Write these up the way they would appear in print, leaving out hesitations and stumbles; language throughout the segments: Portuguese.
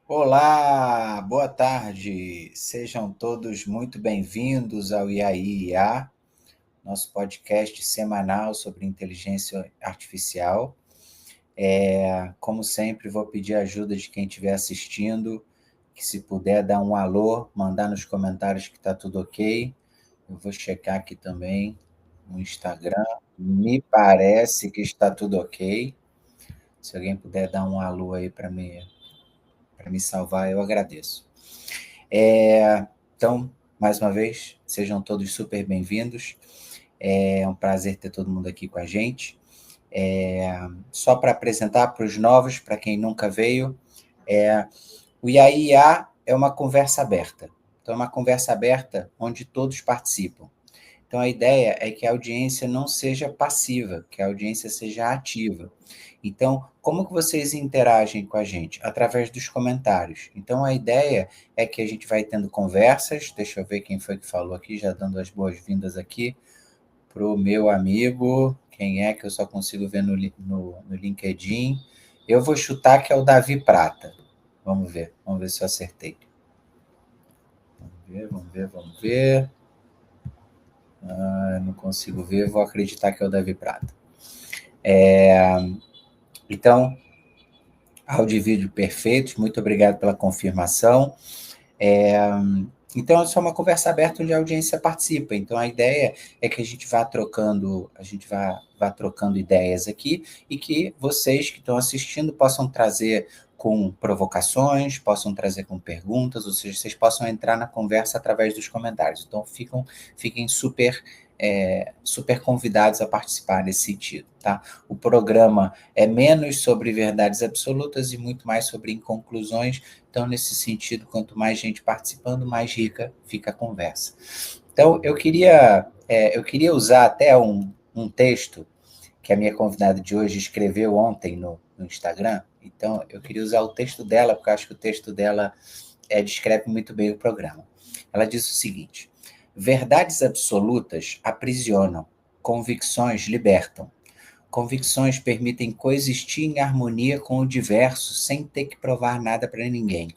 Olá, boa tarde. Sejam todos muito bem-vindos ao IAI, nosso podcast semanal sobre inteligência artificial. Como sempre, vou pedir a ajuda de quem estiver assistindo, que se puder dar um alô, mandar nos comentários que está tudo ok. Eu vou checar aqui também no Instagram. Me parece que está tudo ok. Se alguém puder dar um alô aí para me salvar, eu agradeço. Então, mais uma vez, sejam todos super bem-vindos. É um prazer ter todo mundo aqui com a gente. Só para apresentar para os novos, para quem nunca veio, o IAIA é uma conversa aberta. Então, é uma conversa aberta onde todos participam. Então, a ideia é que a audiência não seja passiva, que a audiência seja ativa. Então, como que vocês interagem com a gente? Através dos comentários. Então, a ideia é que a gente vai tendo conversas. Deixa eu ver quem foi que falou aqui, já dando as boas-vindas aqui para o meu amigo. Quem é que eu só consigo ver no LinkedIn? Eu vou chutar que é o Davi Prata. Vamos ver se eu acertei. Vamos ver. Não consigo ver, vou acreditar que é o Davi Prata. Então, áudio e vídeo perfeitos, muito obrigado pela confirmação. Então, é só uma conversa aberta onde a audiência participa. Então, a ideia é que a gente vá trocando, vá trocando ideias aqui e que vocês que estão assistindo possam trazer com provocações, possam trazer com perguntas, ou seja, vocês possam entrar na conversa através dos comentários. Então, fiquem super convidados a participar nesse sentido, tá? O programa é menos sobre verdades absolutas e muito mais sobre inconclusões. Então, nesse sentido, quanto mais gente participando, mais rica fica a conversa. Então, eu queria usar até um texto que a minha convidada de hoje escreveu ontem no Instagram. Então, eu queria usar o texto dela, porque eu acho que o texto dela descreve muito bem o programa. Ela diz o seguinte: verdades absolutas aprisionam, convicções libertam. Convicções permitem coexistir em harmonia com o diverso, sem ter que provar nada para ninguém.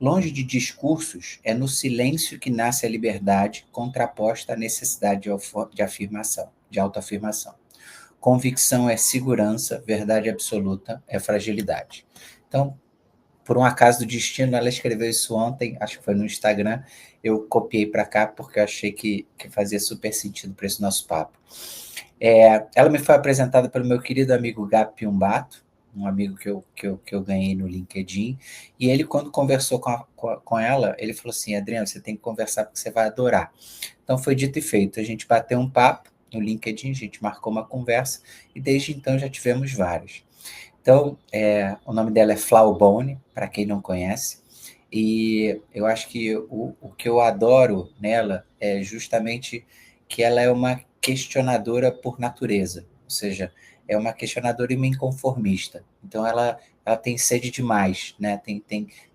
Longe de discursos, é no silêncio que nasce a liberdade, contraposta à necessidade de afirmação, de autoafirmação. Convicção é segurança, verdade absoluta é fragilidade. Então, por um acaso do destino, ela escreveu isso ontem, acho que foi no Instagram, eu copiei para cá porque eu achei que fazia super sentido para esse nosso papo. Ela me foi apresentada pelo meu querido amigo Gabi Piumbato, um amigo que eu ganhei no LinkedIn, e ele, quando conversou com ela, ele falou assim: Adriano, você tem que conversar porque você vai adorar. Então, foi dito e feito, a gente bateu um papo no LinkedIn, a gente marcou uma conversa, e desde então já tivemos várias. Então, o nome dela é Flau Bone, para quem não conhece, e eu acho que o que eu adoro nela é justamente que ela é uma questionadora por natureza, ou seja, é uma questionadora e uma inconformista. Então, ela tem sede demais, né?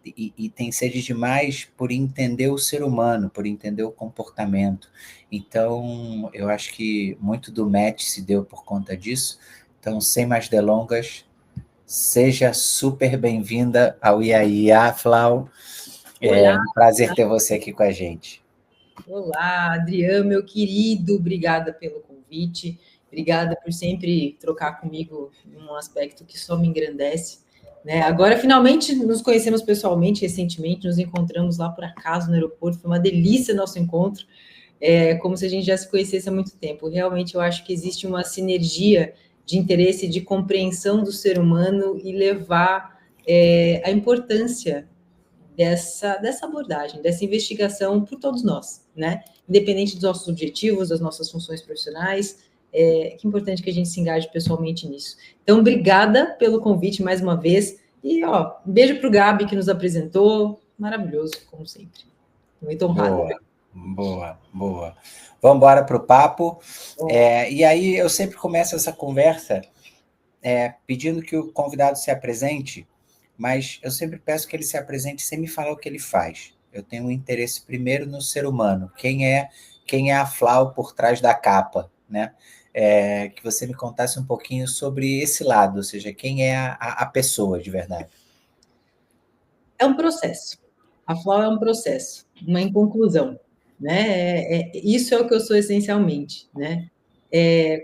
E tem sede demais por entender o ser humano, por entender o comportamento. Então, eu acho que muito do match se deu por conta disso. Então, sem mais delongas, seja super bem-vinda ao IAIA, Flau. É Olá, um prazer ter você aqui com a gente. olá, Adriano, meu querido, obrigada pelo convite, obrigada por sempre trocar comigo num aspecto que só me engrandece, né? Agora, finalmente, nos conhecemos pessoalmente, recentemente, nos encontramos lá por acaso no aeroporto, foi uma delícia nosso encontro, como se a gente já se conhecesse há muito tempo. Realmente, eu acho que existe uma sinergia de interesse, de compreensão do ser humano e levar a importância dessa abordagem, dessa investigação por todos nós, né? Independente dos nossos objetivos, das nossas funções profissionais, que importante que a gente se engaje pessoalmente nisso. Então, obrigada pelo convite mais uma vez. E, um beijo para o Gabi, que nos apresentou. Maravilhoso, como sempre. Muito honrada. Boa. Vamos embora para o papo. E aí eu sempre começo essa conversa pedindo que o convidado se apresente, mas eu sempre peço que ele se apresente sem me falar o que ele faz. Eu tenho um interesse primeiro no ser humano. Quem é a Flau por trás da capa, né? Que você me contasse um pouquinho sobre esse lado, ou seja, quem é a pessoa de verdade. É um processo. A FLAU é um processo, uma inconclusão, né? Isso é o que eu sou essencialmente, né?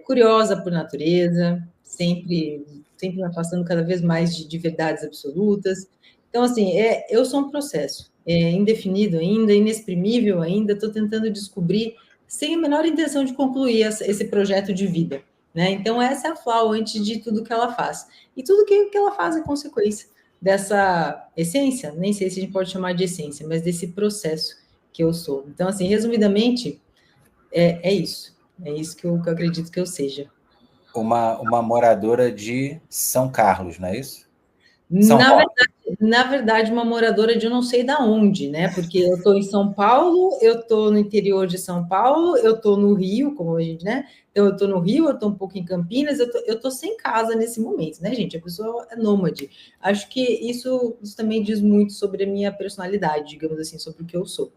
Curiosa por natureza, sempre me afastando cada vez mais de verdades absolutas. Então, assim, eu sou um processo, indefinido ainda, inexprimível ainda, estou tentando descobrir, sem a menor intenção de concluir esse projeto de vida, né? Então, essa é a FLAU antes de tudo que ela faz. E tudo que ela faz é consequência dessa essência, nem sei se a gente pode chamar de essência, mas desse processo que eu sou. Então, assim, resumidamente, é isso. É isso que eu acredito que eu seja. Uma moradora de São Carlos, não é isso? São Na Roque. verdade, na verdade, uma moradora de eu não sei da onde, né? Porque eu estou em São Paulo, eu estou no interior de São Paulo, eu estou no Rio, como a gente, né? Então, eu estou no Rio, eu estou um pouco em Campinas, eu tô sem casa nesse momento, né, gente? A pessoa é nômade. Acho que isso também diz muito sobre a minha personalidade, digamos assim, sobre o que eu sou,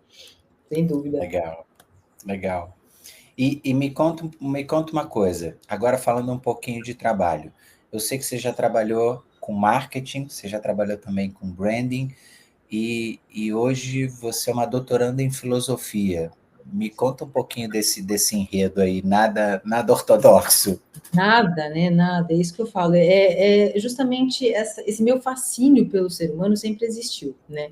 sem dúvida. Legal, legal. E me conta uma coisa, agora falando um pouquinho de trabalho. Eu sei que você já trabalhou com marketing, você já trabalhou também com branding, e hoje você é uma doutoranda em filosofia. Me conta um pouquinho desse enredo aí, nada ortodoxo. Nada, né? Nada, é isso que eu falo. É justamente esse meu fascínio pelo ser humano sempre existiu, né?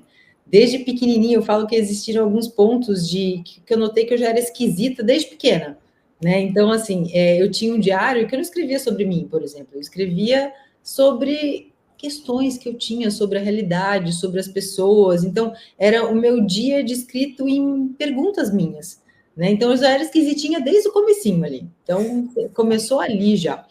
Desde pequenininho eu falo que existiram alguns pontos que eu notei que eu já era esquisita desde pequena, né? Então, assim, eu tinha um diário que eu não escrevia sobre mim, por exemplo, eu escrevia sobre questões que eu tinha sobre a realidade, sobre as pessoas. Então, era o meu dia descrito em perguntas minhas, né? Então, eu já era esquisitinha desde o comecinho ali. Então, começou ali já.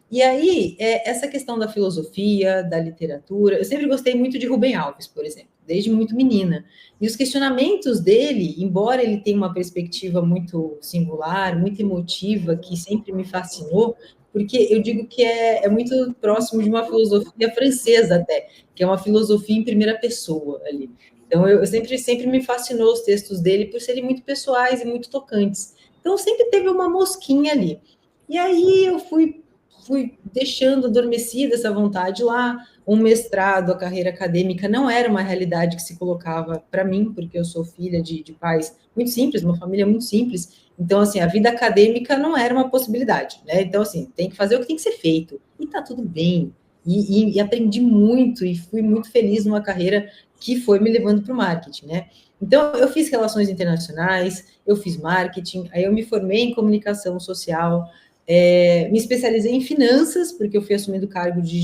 E aí, essa questão da filosofia, da literatura, eu sempre gostei muito de Rubem Alves, por exemplo, desde muito menina. E os questionamentos dele, embora ele tenha uma perspectiva muito singular, muito emotiva, que sempre me fascinou, porque eu digo que é muito próximo de uma filosofia francesa até, que é uma filosofia em primeira pessoa ali. Então, eu sempre me fascinou os textos dele por serem muito pessoais e muito tocantes. Então, sempre teve uma mosquinha ali. E aí eu fui deixando adormecida essa vontade lá. Um mestrado, a carreira acadêmica não era uma realidade que se colocava para mim, porque eu sou filha de pais muito simples, uma família muito simples. Então, assim, a vida acadêmica não era uma possibilidade, né? Então, assim, tem que fazer o que tem que ser feito. E tá tudo bem. E aprendi muito e fui muito feliz numa carreira que foi me levando para o marketing, né? Então, eu fiz relações internacionais, eu fiz marketing, aí eu me formei em comunicação social, me especializei em finanças, porque eu fui assumindo cargos de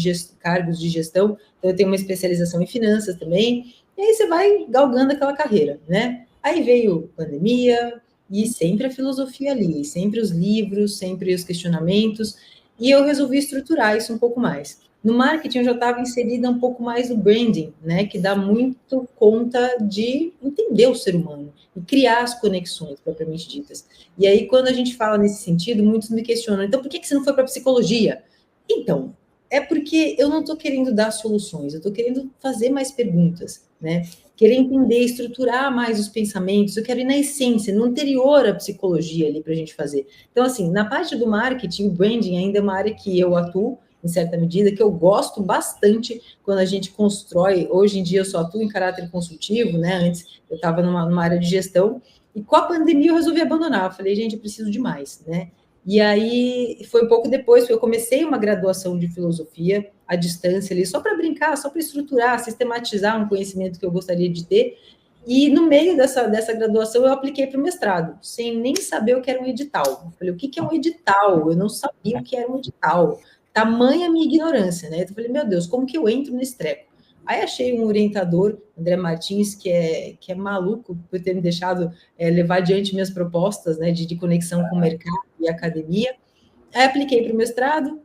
gestão, então eu tenho uma especialização em finanças também, e aí você vai galgando aquela carreira, né? Aí veio pandemia, e sempre a filosofia ali, sempre os livros, sempre os questionamentos, e eu resolvi estruturar isso um pouco mais. No marketing, eu já estava inserida um pouco mais no branding, né, que dá muito conta de entender o ser humano e criar as conexões propriamente ditas. E aí, quando a gente fala nesse sentido, muitos me questionam, então por que você não foi para psicologia? Então, é porque eu não estou querendo dar soluções, eu estou querendo fazer mais perguntas, né? Querer entender, estruturar mais os pensamentos, eu quero ir na essência, no anterior à psicologia ali para a gente fazer. Então, assim, na parte do marketing, o branding ainda é uma área que eu atuo, em certa medida, que eu gosto bastante quando a gente constrói. Hoje em dia eu só atuo em caráter consultivo, né? Antes eu estava numa área de gestão, e com a pandemia eu resolvi abandonar. Eu falei, gente, eu preciso de mais, né? E aí foi um pouco depois que eu comecei uma graduação de filosofia à distância ali, só para brincar, só para estruturar, sistematizar um conhecimento que eu gostaria de ter. E no meio dessa graduação eu apliquei para o mestrado, sem nem saber o que era um edital. Eu falei, o que é um edital? Eu não sabia o que era um edital. Tamanha minha ignorância, né? Eu falei, meu Deus, como que eu entro nesse treco? Aí achei um orientador, André Martins, que é maluco por ter me deixado levar adiante minhas propostas, né, de conexão com o mercado e academia. Aí apliquei para o mestrado,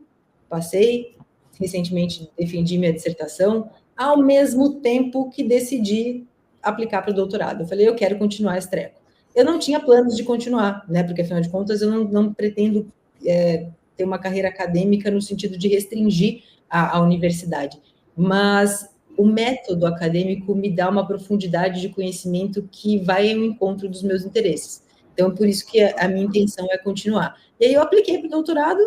passei, recentemente defendi minha dissertação, ao mesmo tempo que decidi aplicar para o doutorado. Eu falei, eu quero continuar esse treco. Eu não tinha planos de continuar, né, porque afinal de contas eu não pretendo ter uma carreira acadêmica no sentido de restringir a universidade, mas o método acadêmico me dá uma profundidade de conhecimento que vai ao encontro dos meus interesses. Então, por isso que a minha intenção é continuar. E aí eu apliquei para o doutorado,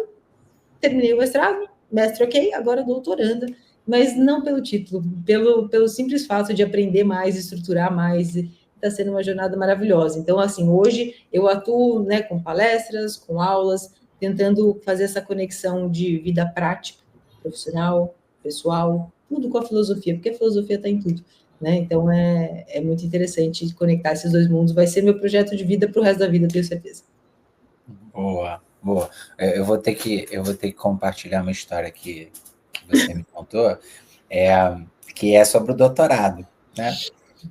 terminei o mestrado, mestre ok, agora doutoranda. mas não pelo título, pelo simples fato de aprender mais, estruturar mais. Está sendo uma jornada maravilhosa. Então, assim, hoje eu atuo, né, com palestras, com aulas, tentando fazer essa conexão de vida prática, profissional, pessoal, tudo com a filosofia, porque a filosofia está em tudo. Né? Então, é muito interessante conectar esses dois mundos. Vai ser meu projeto de vida para o resto da vida, tenho certeza. Boa, boa. Eu vou ter que compartilhar uma história que você me contou, é, que é sobre o doutorado, né?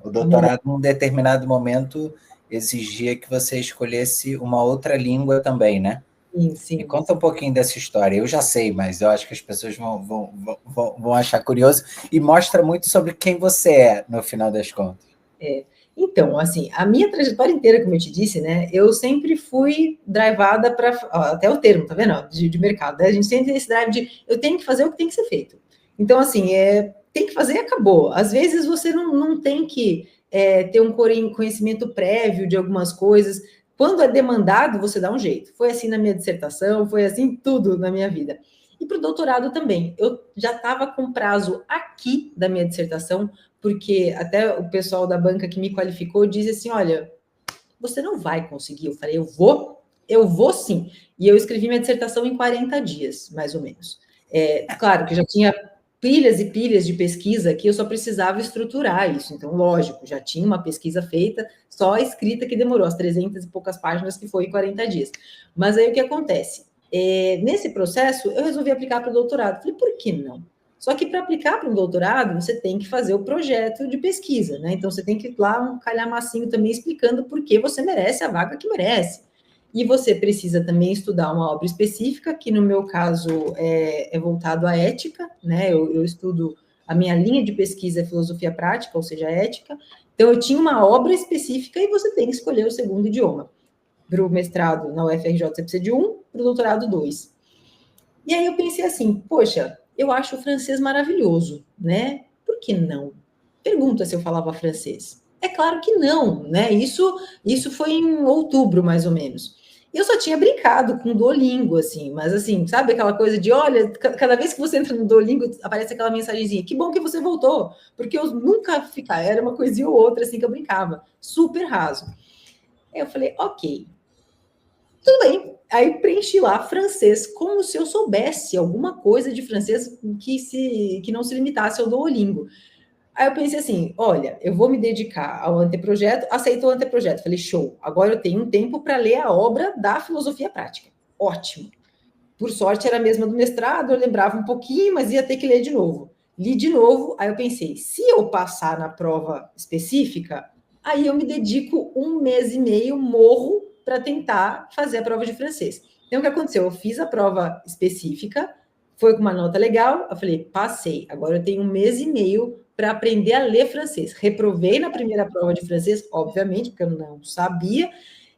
O doutorado, num determinado momento, exigia que você escolhesse uma outra língua também, né? Sim, Me sim. conta um pouquinho dessa história. Eu já sei, mas eu acho que as pessoas vão achar curioso e mostra muito sobre quem você é, no final das contas. Então, assim, a minha trajetória inteira, como eu te disse, né, eu sempre fui drivada para, até o termo, tá vendo? De mercado, né? A gente sempre tem esse drive de eu tenho que fazer o que tem que ser feito. Então, assim, tem que fazer e acabou. Às vezes você não tem que ter um conhecimento prévio de algumas coisas. Quando é demandado, você dá um jeito. Foi assim na minha dissertação, foi assim tudo na minha vida. E para o doutorado também. Eu já estava com prazo aqui da minha dissertação, porque até o pessoal da banca que me qualificou disse assim: olha, você não vai conseguir. Eu falei: eu vou sim. E eu escrevi minha dissertação em 40 dias, mais ou menos. Claro que já tinha pilhas e pilhas de pesquisa que eu só precisava estruturar isso. Então, lógico, já tinha uma pesquisa feita, só a escrita que demorou, as 300 e poucas páginas que foi em 40 dias. Mas aí o que acontece? Nesse processo, eu resolvi aplicar para o doutorado. Falei, por que não? Só que para aplicar para um doutorado, você tem que fazer o projeto de pesquisa, né? Então você tem que ir lá um calhamacinho também explicando por que você merece a vaga que merece. E você precisa também estudar uma obra específica, que no meu caso é voltado à ética, né? Eu estudo, a minha linha de pesquisa é filosofia prática, ou seja, ética. Então eu tinha uma obra específica e você tem que escolher o segundo idioma. Para o mestrado na UFRJ você precisa de um, para o doutorado dois. E aí eu pensei assim, poxa, eu acho o francês maravilhoso, né? Por que não? Pergunta se eu falava francês. É claro que não, né? Isso foi em outubro, mais ou menos. Eu só tinha brincado com o Duolingo, assim, mas assim, sabe aquela coisa de, olha, cada vez que você entra no Duolingo, aparece aquela mensagenzinha, que bom que você voltou, porque eu nunca ficava, era uma coisinha ou outra, assim, que eu brincava, super raso. Aí eu falei, ok, tudo bem. Aí preenchi lá francês, como se eu soubesse alguma coisa de francês que não se limitasse ao Duolingo. Aí eu pensei assim, olha, eu vou me dedicar ao anteprojeto, aceitou o anteprojeto. Falei, show, agora eu tenho um tempo para ler a obra da filosofia prática. Ótimo. Por sorte era a mesma do mestrado, eu lembrava um pouquinho, mas ia ter que ler de novo. Li de novo, aí eu pensei, se eu passar na prova específica, aí eu me dedico um mês e meio, morro, para tentar fazer a prova de francês. Então, o que aconteceu? Eu fiz a prova específica, foi com uma nota legal, eu falei, passei, agora eu tenho um mês e meio para aprender a ler francês. Reprovei na primeira prova de francês, obviamente, porque eu não sabia,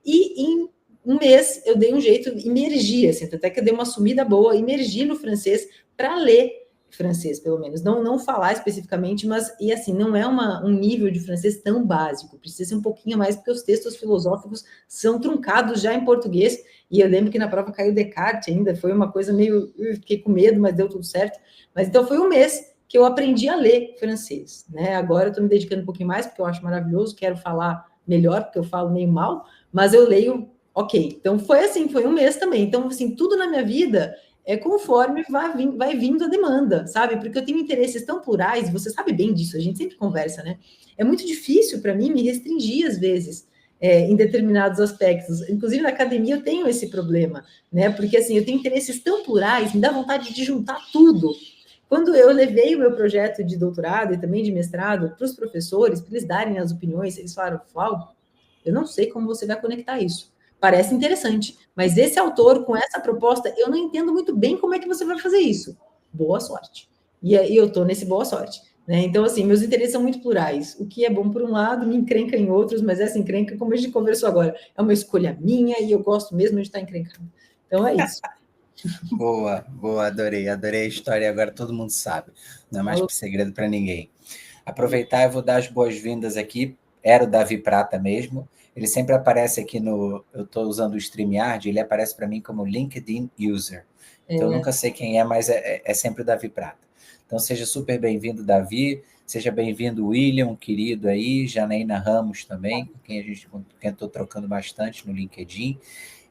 e em um mês eu dei um jeito, imergi, assim, até que eu dei uma sumida boa, imergi no francês para ler francês, pelo menos. Não falar especificamente, mas, e assim, não é um nível de francês tão básico, precisa ser um pouquinho mais, porque os textos filosóficos são truncados já em português, e eu lembro que na prova caiu Descartes ainda, foi uma coisa meio, eu fiquei com medo, mas deu tudo certo. Mas então foi um mês que eu aprendi a ler francês, né? Agora eu estou me dedicando um pouquinho mais, porque eu acho maravilhoso, quero falar melhor, porque eu falo meio mal, mas eu leio ok. Então foi assim, foi um mês também. Então, assim, tudo na minha vida é conforme vai vindo a demanda, sabe? Porque eu tenho interesses tão plurais, você sabe bem disso, a gente sempre conversa, né? É muito difícil para mim me restringir, às vezes, em determinados aspectos. Inclusive, na academia eu tenho esse problema, né? Porque, assim, eu tenho interesses tão plurais, me dá vontade de juntar tudo. Quando eu levei o meu projeto de doutorado e também de mestrado para os professores, para eles darem as opiniões, eles falaram, Flau, eu não sei como você vai conectar isso. Parece interessante, mas esse autor, com essa proposta, eu não entendo muito bem como é que você vai fazer isso. Boa sorte. E aí eu estou nesse boa sorte. Né? Então, assim, meus interesses são muito plurais. O que é bom por um lado, me encrenca em outros, mas essa encrenca, como a gente conversou agora, é uma escolha minha e eu gosto mesmo de estar encrencado. Então, é isso. Boa, boa, adorei a história, agora todo mundo sabe, não é mais segredo para ninguém. Aproveitar, eu vou dar as boas-vindas aqui, era o Davi Prata mesmo, ele sempre aparece aqui eu estou usando o StreamYard, ele aparece para mim como LinkedIn User, então eu nunca sei quem é, mas é sempre o Davi Prata. Então, seja super bem-vindo, Davi, seja bem-vindo, William, querido aí, Janaína Ramos também, com quem eu estou trocando bastante no LinkedIn.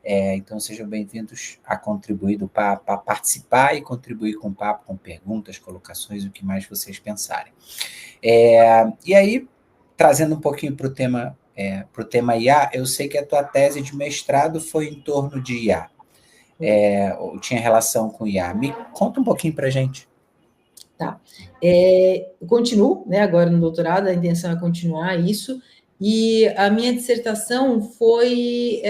Então, sejam bem-vindos a contribuir para participar e contribuir com o papo, com perguntas, colocações, o que mais vocês pensarem. E aí, trazendo um pouquinho para o tema IA, eu sei que a tua tese de mestrado foi em torno de IA, ou tinha relação com IA. Me conta um pouquinho para a gente. Tá. Eu continuo, né, agora no doutorado, a intenção é continuar isso, e a minha dissertação foi...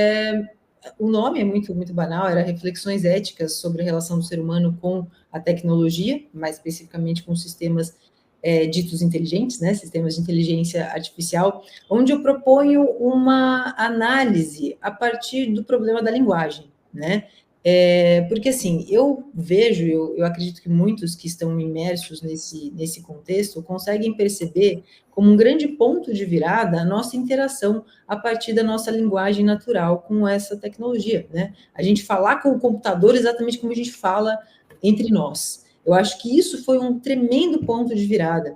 o nome é muito, muito banal, era Reflexões Éticas sobre a relação do ser humano com a tecnologia, mais especificamente com sistemas ditos inteligentes, né, sistemas de inteligência artificial, onde eu proponho uma análise a partir do problema da linguagem, né? Porque, assim, eu vejo, eu acredito que muitos que estão imersos nesse contexto conseguem perceber como um grande ponto de virada a nossa interação a partir da nossa linguagem natural com essa tecnologia, né? A gente falar com o computador exatamente como a gente fala entre nós. Eu acho que isso foi um tremendo ponto de virada.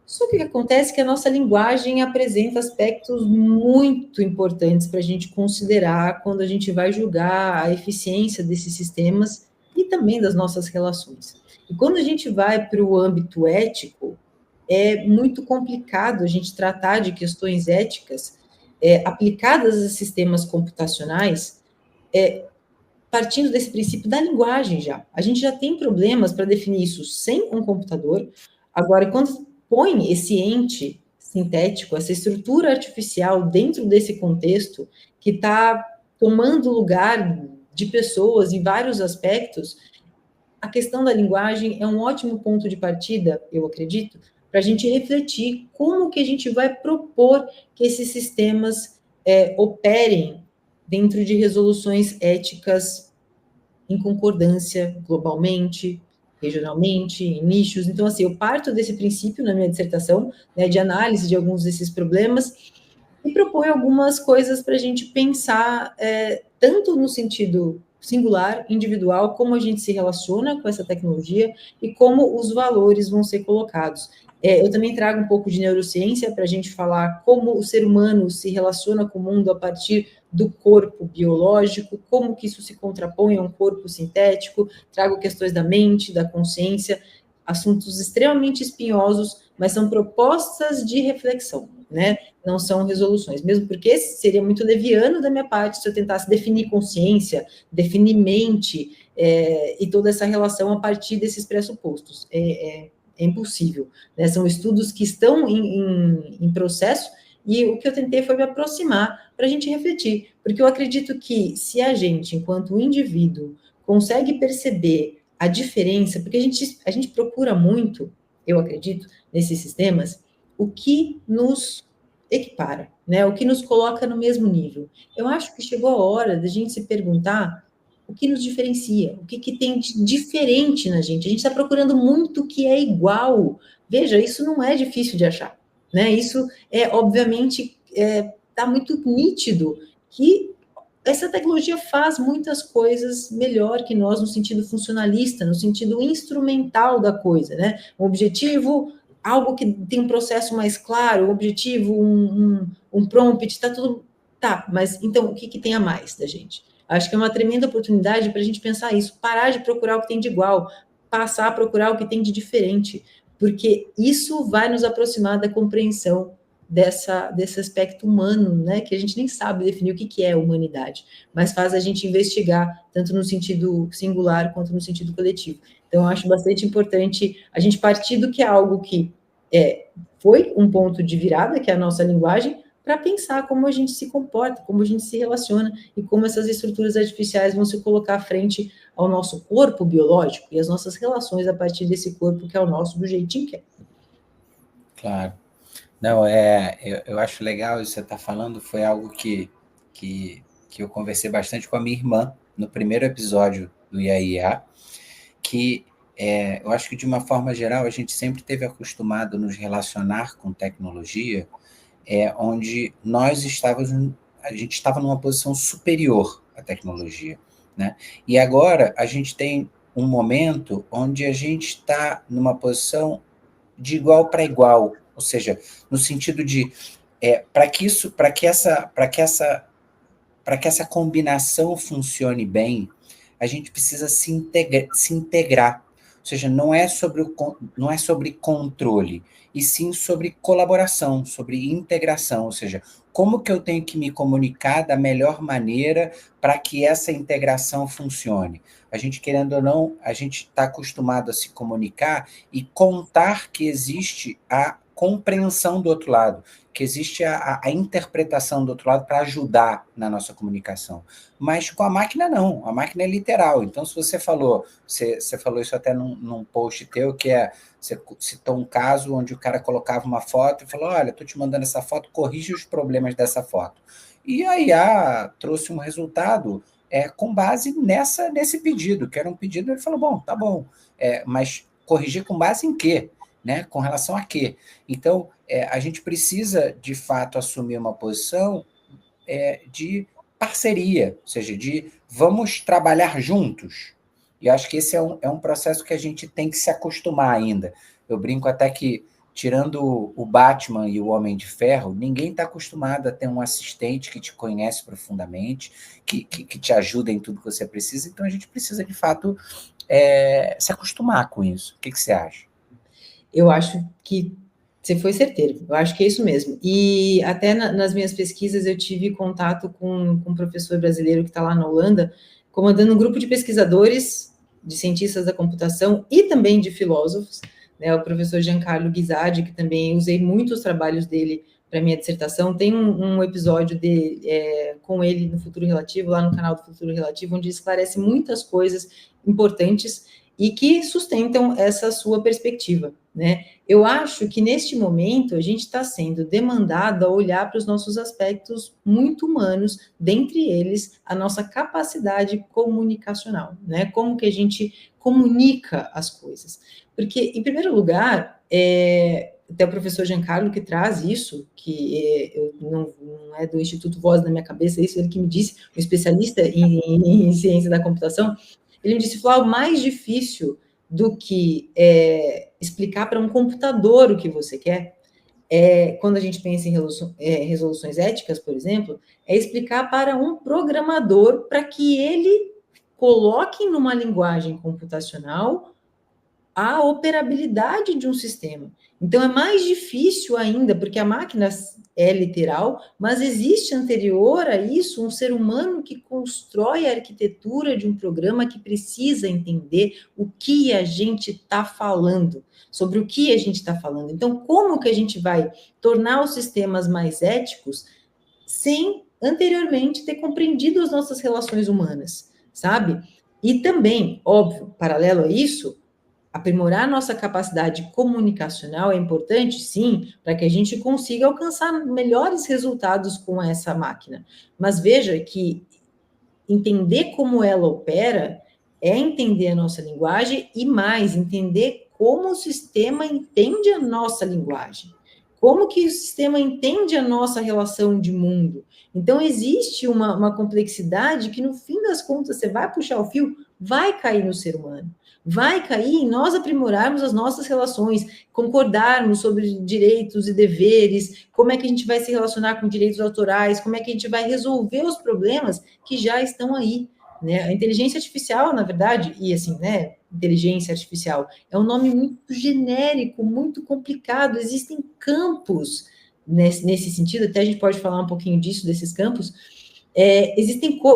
Só que o que acontece é que a nossa linguagem apresenta aspectos muito importantes para a gente considerar quando a gente vai julgar a eficiência desses sistemas e também das nossas relações. E quando a gente vai para o âmbito ético, é muito complicado a gente tratar de questões éticas aplicadas a sistemas computacionais, partindo desse princípio da linguagem já. A gente já tem problemas para definir isso sem um computador. Agora, quando põe esse ente sintético, essa estrutura artificial dentro desse contexto, que está tomando lugar de pessoas em vários aspectos, a questão da linguagem é um ótimo ponto de partida, eu acredito, para a gente refletir como que a gente vai propor que esses sistemas operem dentro de resoluções éticas em concordância globalmente, regionalmente, em nichos. Então, assim, eu parto desse princípio na minha dissertação, né, de análise de alguns desses problemas, e proponho algumas coisas para a gente pensar, tanto no sentido singular, individual, como a gente se relaciona com essa tecnologia e como os valores vão ser colocados. Eu também trago um pouco de neurociência para a gente falar como o ser humano se relaciona com o mundo a partir do corpo biológico, como que isso se contrapõe a um corpo sintético, trago questões da mente, da consciência, assuntos extremamente espinhosos, mas são propostas de reflexão, né? Não são resoluções, mesmo porque seria muito leviano da minha parte se eu tentasse definir consciência, definir mente, e toda essa relação a partir desses pressupostos. É impossível, né? São estudos que estão em processo, e o que eu tentei foi me aproximar para a gente refletir, porque eu acredito que se a gente, enquanto indivíduo, consegue perceber a diferença, porque a gente procura muito, eu acredito, nesses sistemas, o que nos equipara, né? O que nos coloca no mesmo nível. Eu acho que chegou a hora da gente se perguntar o que nos diferencia, o que tem de diferente na gente. A gente está procurando muito o que é igual. Veja, isso não é difícil de achar, né? Isso obviamente, está muito nítido que essa tecnologia faz muitas coisas melhor que nós no sentido funcionalista, no sentido instrumental da coisa, né? Um objetivo, algo que tem um processo mais claro, um objetivo, um prompt, está tudo... Tá, mas então o que tem a mais da gente? Acho que é uma tremenda oportunidade para a gente pensar isso, parar de procurar o que tem de igual, passar a procurar o que tem de diferente, porque isso vai nos aproximar da compreensão desse aspecto humano, né, que a gente nem sabe definir o que é humanidade, mas faz a gente investigar, tanto no sentido singular quanto no sentido coletivo. Então, eu acho bastante importante a gente partir do que é algo que foi um ponto de virada, que é a nossa linguagem, para pensar como a gente se comporta, como a gente se relaciona e como essas estruturas artificiais vão se colocar à frente ao nosso corpo biológico e as nossas relações a partir desse corpo que é o nosso, do jeitinho que é. Claro. Não, eu acho legal isso que você está falando, foi algo que eu conversei bastante com a minha irmã no primeiro episódio do IAIA, que eu acho que, de uma forma geral, a gente sempre esteve acostumado a nos relacionar com tecnologia, onde a gente estava numa posição superior à tecnologia, né? E agora a gente tem um momento onde a gente está numa posição de igual para igual, ou seja, no sentido de para que essa combinação funcione bem, a gente precisa se integrar. Ou seja, não é sobre controle, e sim sobre colaboração, sobre integração. Ou seja, como que eu tenho que me comunicar da melhor maneira para que essa integração funcione? A gente, querendo ou não, a gente está acostumado a se comunicar e contar que existe a compreensão do outro lado, que existe a interpretação do outro lado para ajudar na nossa comunicação. Mas com a máquina, não. A máquina é literal. Então, se você falou isso até num post teu, você citou um caso onde o cara colocava uma foto e falou, olha, estou te mandando essa foto, corrige os problemas dessa foto. E a IA trouxe um resultado com base nesse pedido, que era um pedido, ele falou, bom, tá bom, mas corrigir com base em quê? Né? Com relação a quê? Então, a gente precisa, de fato, assumir uma posição de parceria, ou seja, de vamos trabalhar juntos. E acho que esse é um processo que a gente tem que se acostumar ainda. Eu brinco até que, tirando o Batman e o Homem de Ferro, ninguém está acostumado a ter um assistente que te conhece profundamente, que te ajuda em tudo que você precisa. Então, a gente precisa, de fato, se acostumar com isso. O que você acha? Eu acho que você foi certeiro, eu acho que é isso mesmo. E até nas minhas pesquisas eu tive contato com um professor brasileiro que está lá na Holanda, comandando um grupo de pesquisadores, de cientistas da computação e também de filósofos, né, o professor Giancarlo Guisardi, que também usei muitos trabalhos dele para minha dissertação. Tem um episódio com ele no Futuro Relativo, lá no canal do Futuro Relativo, onde esclarece muitas coisas importantes e que sustentam essa sua perspectiva, né? Eu acho que neste momento a gente está sendo demandado a olhar para os nossos aspectos muito humanos, dentre eles a nossa capacidade comunicacional, né? Como que a gente comunica as coisas. Porque, em primeiro lugar, até o professor Giancarlo que traz isso, que não é do Instituto Voz na minha cabeça, isso ele que me disse, um especialista em ciência da computação. Ele me disse, Flávio, o mais difícil do que explicar para um computador o que você quer, quando a gente pensa em resoluções éticas, por exemplo, é explicar para um programador para que ele coloque numa linguagem computacional a operabilidade de um sistema. Então, é mais difícil ainda, porque a máquina é literal, mas existe anterior a isso um ser humano que constrói a arquitetura de um programa que precisa entender o que a gente está falando, sobre o que a gente está falando. Então, como que a gente vai tornar os sistemas mais éticos sem anteriormente ter compreendido as nossas relações humanas, sabe? E também, óbvio, paralelo a isso, aprimorar nossa capacidade comunicacional é importante, sim, para que a gente consiga alcançar melhores resultados com essa máquina. Mas veja que entender como ela opera é entender a nossa linguagem e mais, entender como o sistema entende a nossa linguagem. Como que o sistema entende a nossa relação de mundo. Então, existe uma complexidade que, no fim das contas, você vai puxar o fio, vai cair no ser humano. Vai cair em nós aprimorarmos as nossas relações, concordarmos sobre direitos e deveres, como é que a gente vai se relacionar com direitos autorais, como é que a gente vai resolver os problemas que já estão aí, né? A inteligência artificial, na verdade, e assim, né, inteligência artificial, é um nome muito genérico, muito complicado, existem campos nesse sentido, até a gente pode falar um pouquinho disso, desses campos,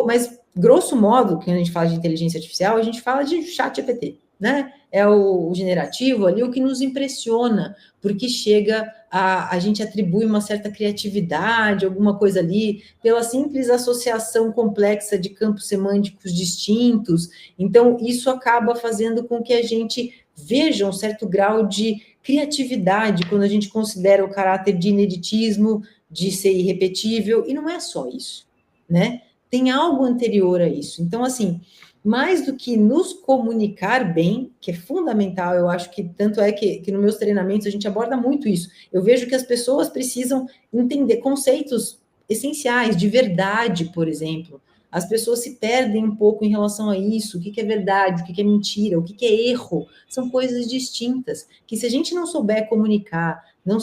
mas grosso modo, quando a gente fala de inteligência artificial, a gente fala de chat GPT, né? É o generativo ali, o que nos impressiona, porque chega a gente atribui uma certa criatividade, alguma coisa ali, pela simples associação complexa de campos semânticos distintos. Então, isso acaba fazendo com que a gente veja um certo grau de criatividade quando a gente considera o caráter de ineditismo, de ser irrepetível, e não é só isso, né? Tem algo anterior a isso. Então, assim, mais do que nos comunicar bem, que é fundamental, eu acho que tanto é que nos meus treinamentos a gente aborda muito isso. Eu vejo que as pessoas precisam entender conceitos essenciais de verdade, por exemplo, as pessoas se perdem um pouco em relação a isso, o que é verdade, o que é mentira, o que é erro, são coisas distintas, que se a gente não souber comunicar, não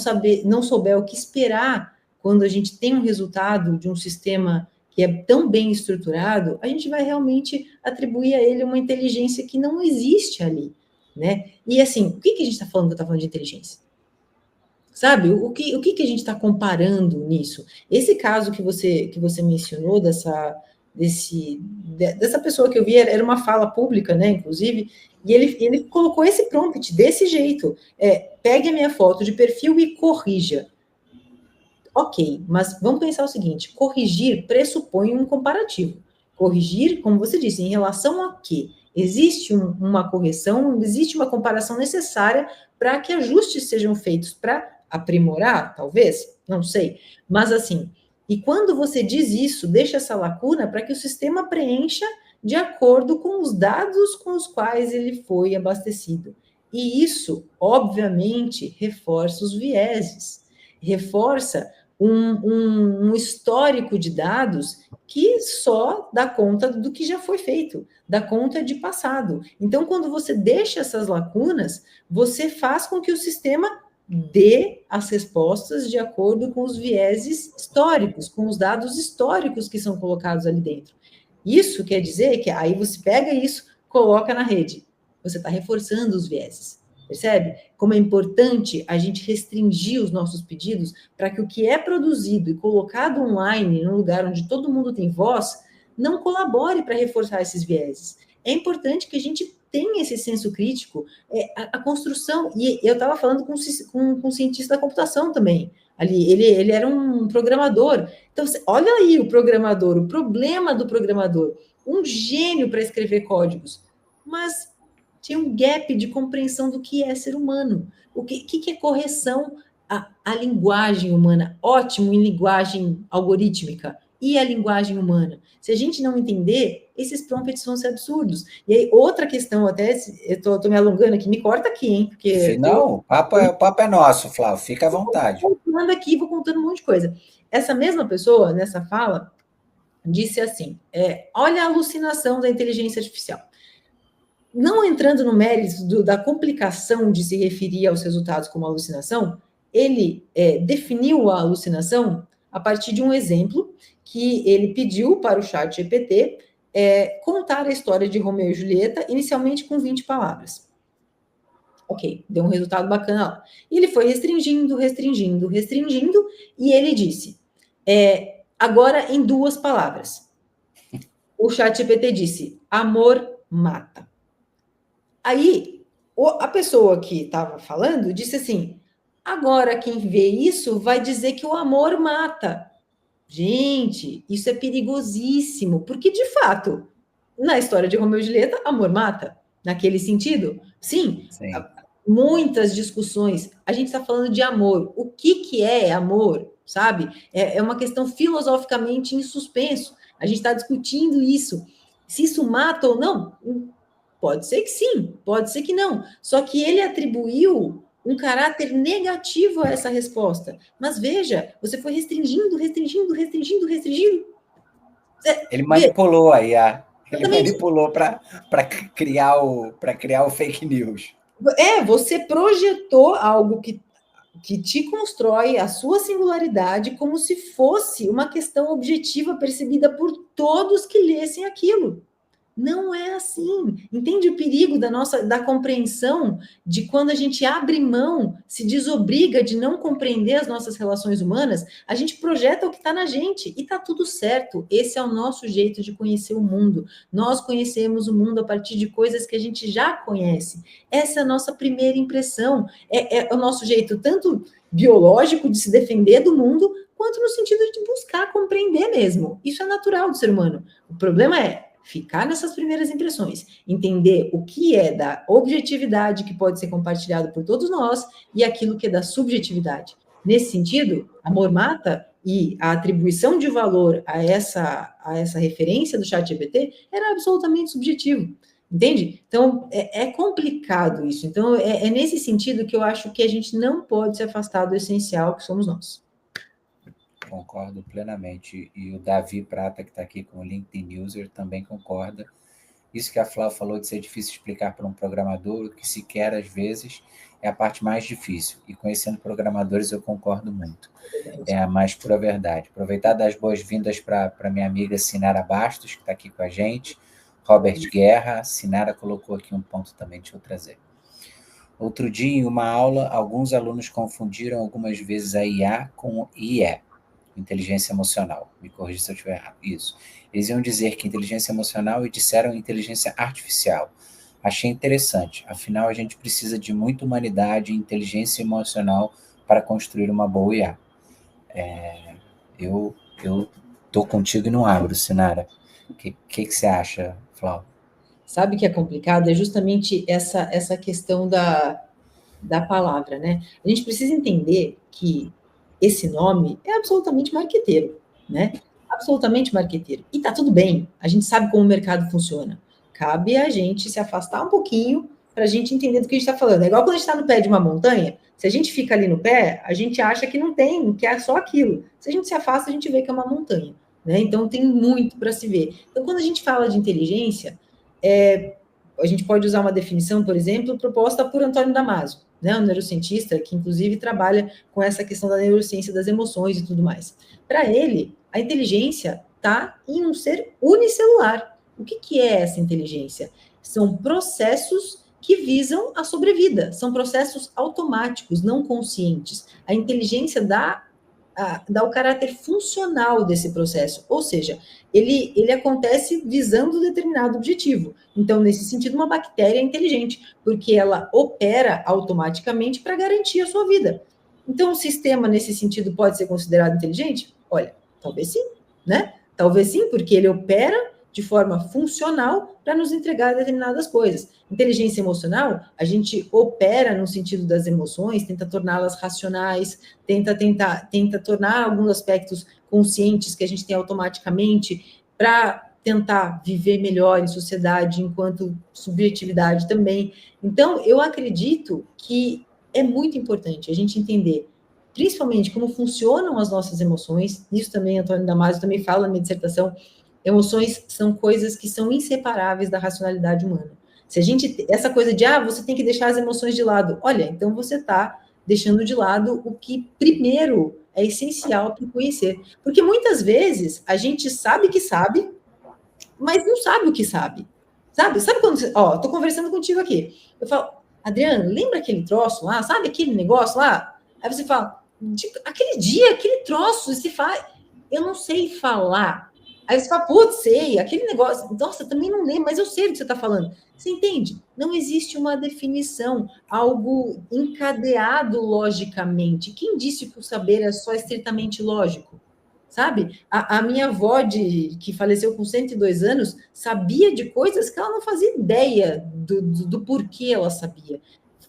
souber o que esperar quando a gente tem um resultado de um sistema que é tão bem estruturado, a gente vai realmente atribuir a ele uma inteligência que não existe ali, né? E assim, o que a gente está falando quando está falando de inteligência? Sabe, o que a gente está comparando nisso? Esse caso que você mencionou, dessa pessoa que eu vi, era uma fala pública, né, inclusive, e ele colocou esse prompt desse jeito, pegue a minha foto de perfil e corrija. Ok, mas vamos pensar o seguinte, corrigir pressupõe um comparativo. Corrigir, como você disse, em relação a quê? Existe uma correção, existe uma comparação necessária para que ajustes sejam feitos para aprimorar, talvez, não sei. Mas assim, e quando você diz isso, deixa essa lacuna para que o sistema preencha de acordo com os dados com os quais ele foi abastecido. E isso, obviamente, reforça os vieses, reforça um histórico de dados que só dá conta do que já foi feito, dá conta de passado. Então, quando você deixa essas lacunas, você faz com que o sistema dê as respostas de acordo com os vieses históricos, com os dados históricos que são colocados ali dentro. Isso quer dizer que aí você pega isso, coloca na rede. Você está reforçando os vieses. Percebe? Como é importante a gente restringir os nossos pedidos para que o que é produzido e colocado online, num lugar onde todo mundo tem voz, não colabore para reforçar esses vieses. É importante que a gente tenha esse senso crítico, a construção, e eu estava falando com um cientista da computação também, ali, ele era um programador, então, olha aí o programador, o problema do programador, um gênio para escrever códigos, mas tinha um gap de compreensão do que é ser humano. O que é correção à linguagem humana? Ótimo em linguagem algorítmica. E a linguagem humana? Se a gente não entender, esses prompts vão ser absurdos. E aí, outra questão, até, eu tô me alongando aqui, me corta aqui, hein? Porque não, o papo é nosso, Flávio, fica à vontade. Vou contando aqui, vou contando um monte de coisa. Essa mesma pessoa, nessa fala, disse assim, olha a alucinação da inteligência artificial. Não entrando no mérito da complicação de se referir aos resultados como alucinação, ele definiu a alucinação a partir de um exemplo que ele pediu para o chat GPT contar a história de Romeu e Julieta, inicialmente com 20 palavras. Ok, deu um resultado bacana lá. E ele foi restringindo, e ele disse, agora em 2 palavras. O chat GPT disse, amor mata. Aí, a pessoa que estava falando disse assim, agora quem vê isso vai dizer que o amor mata. Gente, isso é perigosíssimo, porque, de fato, na história de Romeu e Julieta, amor mata, naquele sentido. Sim. Muitas discussões, a gente está falando de amor. O que é amor, sabe? É uma questão filosoficamente em suspenso. A gente está discutindo isso. Se isso mata ou não, pode ser que sim, pode ser que não. Só que ele atribuiu um caráter negativo a essa resposta. Mas veja, você foi restringindo. Ele manipulou a IA. Ele manipulou para criar o fake news. Você projetou algo que te constrói a sua singularidade como se fosse uma questão objetiva percebida por todos que lessem aquilo. Não é assim. Entende o perigo da compreensão de quando a gente abre mão, se desobriga de não compreender as nossas relações humanas, a gente projeta o que está na gente e está tudo certo. Esse é o nosso jeito de conhecer o mundo. Nós conhecemos o mundo a partir de coisas que a gente já conhece. Essa é a nossa primeira impressão. É o nosso jeito tanto biológico de se defender do mundo, quanto no sentido de buscar compreender mesmo. Isso é natural do ser humano. O problema é ficar nessas primeiras impressões, entender o que é da objetividade que pode ser compartilhado por todos nós e aquilo que é da subjetividade. Nesse sentido, amor mata e a atribuição de valor a essa referência do ChatGPT era absolutamente subjetivo, entende? Então, é complicado isso. Então, é nesse sentido que eu acho que a gente não pode se afastar do essencial que somos nós. concordo plenamente. E o Davi Prata, que está aqui com o LinkedIn User, também concorda. Isso que a Flávia falou de ser difícil explicar para um programador, o que sequer às vezes é a parte mais difícil. E conhecendo programadores, eu concordo muito. É a mais pura verdade. Aproveitar das boas-vindas para minha amiga Sinara Bastos, que está aqui com a gente. Robert Guerra, Sinara colocou aqui um ponto também, deixa eu trazer. Outro dia, em uma aula, alguns alunos confundiram algumas vezes a IA com IE, inteligência emocional. Me corrija se eu estiver errado. Isso. Eles iam dizer que inteligência emocional e disseram inteligência artificial. Achei interessante. Afinal, a gente precisa de muita humanidade e inteligência emocional para construir uma boa IA. Eu tô contigo e não abro, Sinara. O que você acha, Flávio? Sabe o que é complicado? É justamente essa questão da palavra, né? A gente precisa entender que esse nome é absolutamente marqueteiro, né? Absolutamente marqueteiro. E tá tudo bem, a gente sabe como o mercado funciona. Cabe a gente se afastar um pouquinho para a gente entender do que a gente está falando. É igual quando a gente está no pé de uma montanha, se a gente fica ali no pé, a gente acha que não tem, que é só aquilo. Se a gente se afasta, a gente vê que é uma montanha, né? Então tem muito para se ver. Então, quando a gente fala de inteligência, a gente pode usar uma definição, por exemplo, proposta por Antônio Damasio, né, um neurocientista que, inclusive, trabalha com essa questão da neurociência das emoções e tudo mais. Para ele, a inteligência está em um ser unicelular. O que é essa inteligência? São processos que visam a sobrevida, são processos automáticos, não conscientes. A inteligência dá o caráter funcional desse processo, ou seja, ele acontece visando um determinado objetivo. Então, nesse sentido, uma bactéria é inteligente, porque ela opera automaticamente para garantir a sua vida. Então, o sistema, nesse sentido, pode ser considerado inteligente? Olha, talvez sim, né? Talvez sim, porque ele opera de forma funcional para nos entregar determinadas coisas. Inteligência emocional, a gente opera no sentido das emoções, tenta torná-las racionais, tenta tornar alguns aspectos conscientes que a gente tem automaticamente para tentar viver melhor em sociedade, enquanto subjetividade também. Então, eu acredito que é muito importante a gente entender, principalmente, como funcionam as nossas emoções. Isso também, Antônio Damasio também fala na minha dissertação. Emoções são coisas que são inseparáveis da racionalidade humana. Se a gente, essa coisa de, você tem que deixar as emoções de lado. Olha, então você está deixando de lado o que primeiro é essencial para conhecer. Porque muitas vezes a gente sabe que sabe, mas não sabe o que sabe. Sabe quando você, tô conversando contigo aqui. Eu falo, Adriana, lembra aquele troço lá? Sabe aquele negócio lá? Aí você fala, aquele dia, aquele troço, você fala, eu não sei falar. Aí você fala, putz, sei, aquele negócio, nossa, também não lembro, mas eu sei do que você está falando. Você entende? Não existe uma definição, algo encadeado logicamente. Quem disse que o saber é só estritamente lógico? Sabe? A minha avó, que faleceu com 102 anos, sabia de coisas que ela não fazia ideia do porquê ela sabia.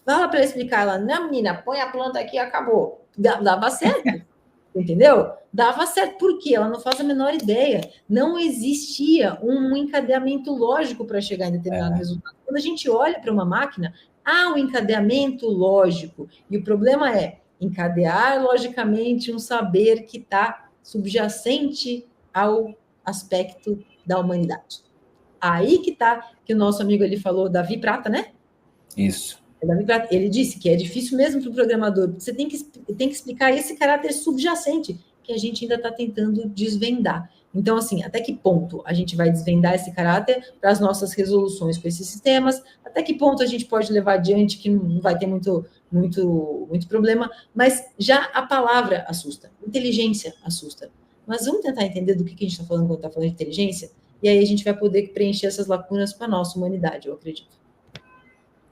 Fala para ela explicar, ela, não, menina, põe a planta aqui e acabou. Dava certo, entendeu? Dava certo, por quê? Ela não faz a menor ideia. Não existia um encadeamento lógico para chegar em determinado resultado. Quando a gente olha para uma máquina, há um encadeamento lógico. E o problema é encadear logicamente um saber que está subjacente ao aspecto da humanidade. Aí que está, que o nosso amigo ele falou, Davi Prata, né? Isso. Davi Prata, ele disse que é difícil mesmo para o programador, porque você tem que explicar esse caráter subjacente que a gente ainda está tentando desvendar. Então, assim, até que ponto a gente vai desvendar esse caráter para as nossas resoluções com esses sistemas? Até que ponto a gente pode levar adiante que não vai ter muito problema? Mas já a palavra assusta, inteligência assusta. Mas vamos tentar entender do que a gente está falando quando está falando de inteligência? E aí a gente vai poder preencher essas lacunas para a nossa humanidade, eu acredito.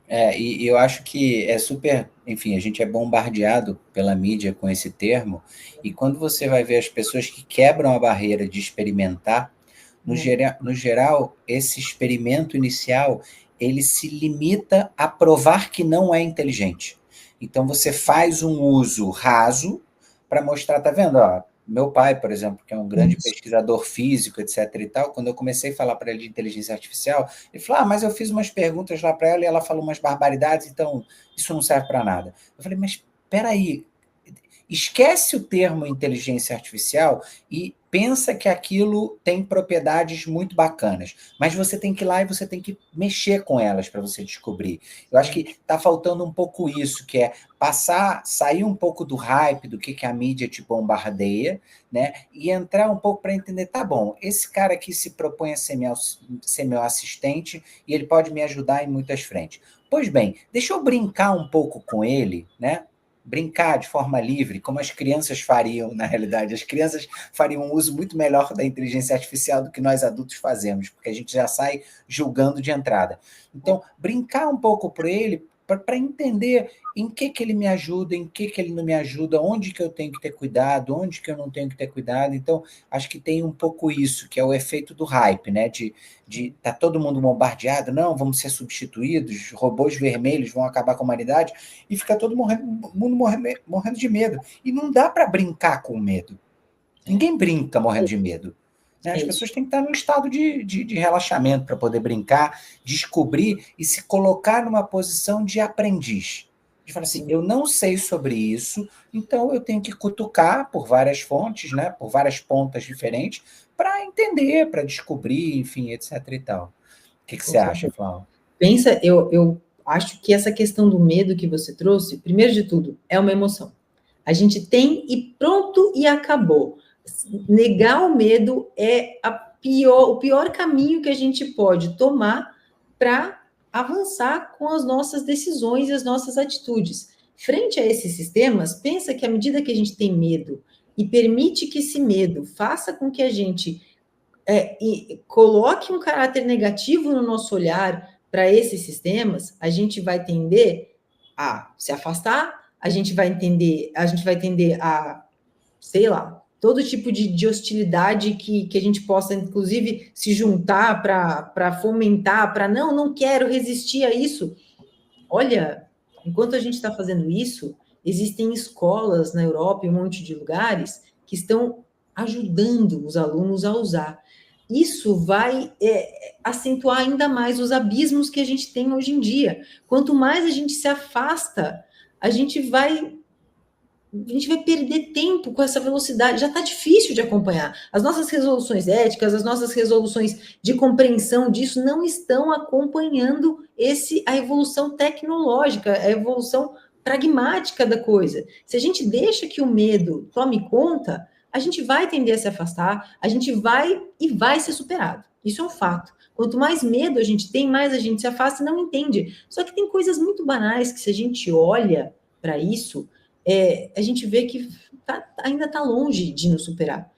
E eu acho que é super, enfim, a gente é bombardeado pela mídia com esse termo, e quando você vai ver as pessoas que quebram a barreira de experimentar, no geral, esse experimento inicial, ele se limita a provar que não é inteligente. Então, você faz um uso raso para mostrar, tá vendo? Ó, meu pai, por exemplo, que é um grande pesquisador físico, etc. e tal, quando eu comecei a falar para ele de inteligência artificial, ele falou, mas eu fiz umas perguntas lá para ela e ela falou umas barbaridades, então isso não serve para nada. Eu falei, mas espera aí, esquece o termo inteligência artificial e pensa que aquilo tem propriedades muito bacanas, mas você tem que ir lá e você tem que mexer com elas para você descobrir. Eu acho que está faltando um pouco isso, que é sair um pouco do hype do que a mídia te bombardeia, né? E entrar um pouco para entender, tá bom, esse cara aqui se propõe a ser meu assistente e ele pode me ajudar em muitas frentes. Pois bem, deixa eu brincar um pouco com ele, né? Brincar de forma livre, como as crianças fariam, na realidade. As crianças fariam um uso muito melhor da inteligência artificial do que nós adultos fazemos, porque a gente já sai julgando de entrada. Então, brincar um pouco por ele, para entender em que ele me ajuda, em que ele não me ajuda, onde que eu tenho que ter cuidado, onde que eu não tenho que ter cuidado. Então, acho que tem um pouco isso, que é o efeito do hype, né? De tá todo mundo bombardeado, não, vamos ser substituídos, robôs vermelhos vão acabar com a humanidade, e fica todo mundo morrendo de medo. E não dá para brincar com o medo. Ninguém brinca morrendo de medo. Né? As pessoas têm que estar num estado de relaxamento para poder brincar, descobrir e se colocar numa posição de aprendiz. De falar assim, eu não sei sobre isso, então eu tenho que cutucar por várias fontes, né, por várias pontas diferentes, para entender, para descobrir, enfim, etc. e tal. O que você acha, Flávio? Pensa, eu acho que essa questão do medo que você trouxe, primeiro de tudo, é uma emoção. A gente tem e pronto e acabou. Negar o medo é o pior caminho que a gente pode tomar para avançar com as nossas decisões e as nossas atitudes. Frente a esses sistemas, pensa que à medida que a gente tem medo e permite que esse medo faça com que a gente coloque um caráter negativo no nosso olhar para esses sistemas, a gente vai tender a se afastar, a gente vai tender a, sei lá, todo tipo de hostilidade que a gente possa, inclusive, se juntar para fomentar, para não quero resistir a isso. Olha, enquanto a gente está fazendo isso, existem escolas na Europa e um monte de lugares que estão ajudando os alunos a usar. Isso vai acentuar ainda mais os abismos que a gente tem hoje em dia. Quanto mais a gente se afasta, a gente vai perder tempo com essa velocidade. Já está difícil de acompanhar. As nossas resoluções éticas, as nossas resoluções de compreensão disso não estão acompanhando a evolução tecnológica, a evolução pragmática da coisa. Se a gente deixa que o medo tome conta, a gente vai tender a se afastar, a gente vai ser superado. Isso é um fato. Quanto mais medo a gente tem, mais a gente se afasta e não entende. Só que tem coisas muito banais que, se a gente olha para isso, a gente vê que ainda está longe de nos superar.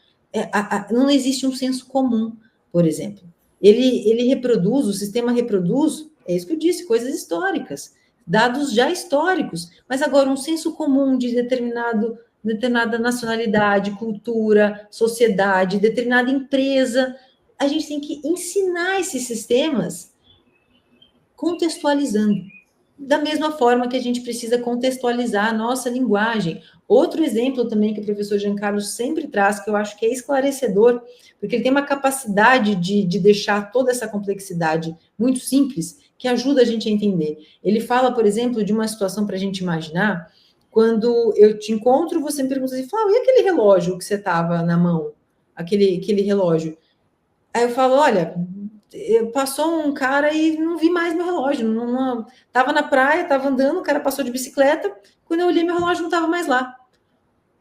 Não existe um senso comum, por exemplo. Ele reproduz, o sistema reproduz, é isso que eu disse, coisas históricas, dados já históricos, mas agora um senso comum de determinada nacionalidade, cultura, sociedade, determinada empresa, a gente tem que ensinar esses sistemas contextualizando. Da mesma forma que a gente precisa contextualizar a nossa linguagem. Outro exemplo também que o professor Giancarlo sempre traz, que eu acho que é esclarecedor, porque ele tem uma capacidade de deixar toda essa complexidade muito simples, que ajuda a gente a entender. Ele fala, por exemplo, de uma situação para a gente imaginar, quando eu te encontro, você me pergunta assim, Flávio, e aquele relógio que você estava na mão? Aquele relógio? Aí eu falo, olha, passou um cara e não vi mais meu relógio. Tava na praia, tava andando, o cara passou de bicicleta. Quando eu olhei, meu relógio não estava mais lá.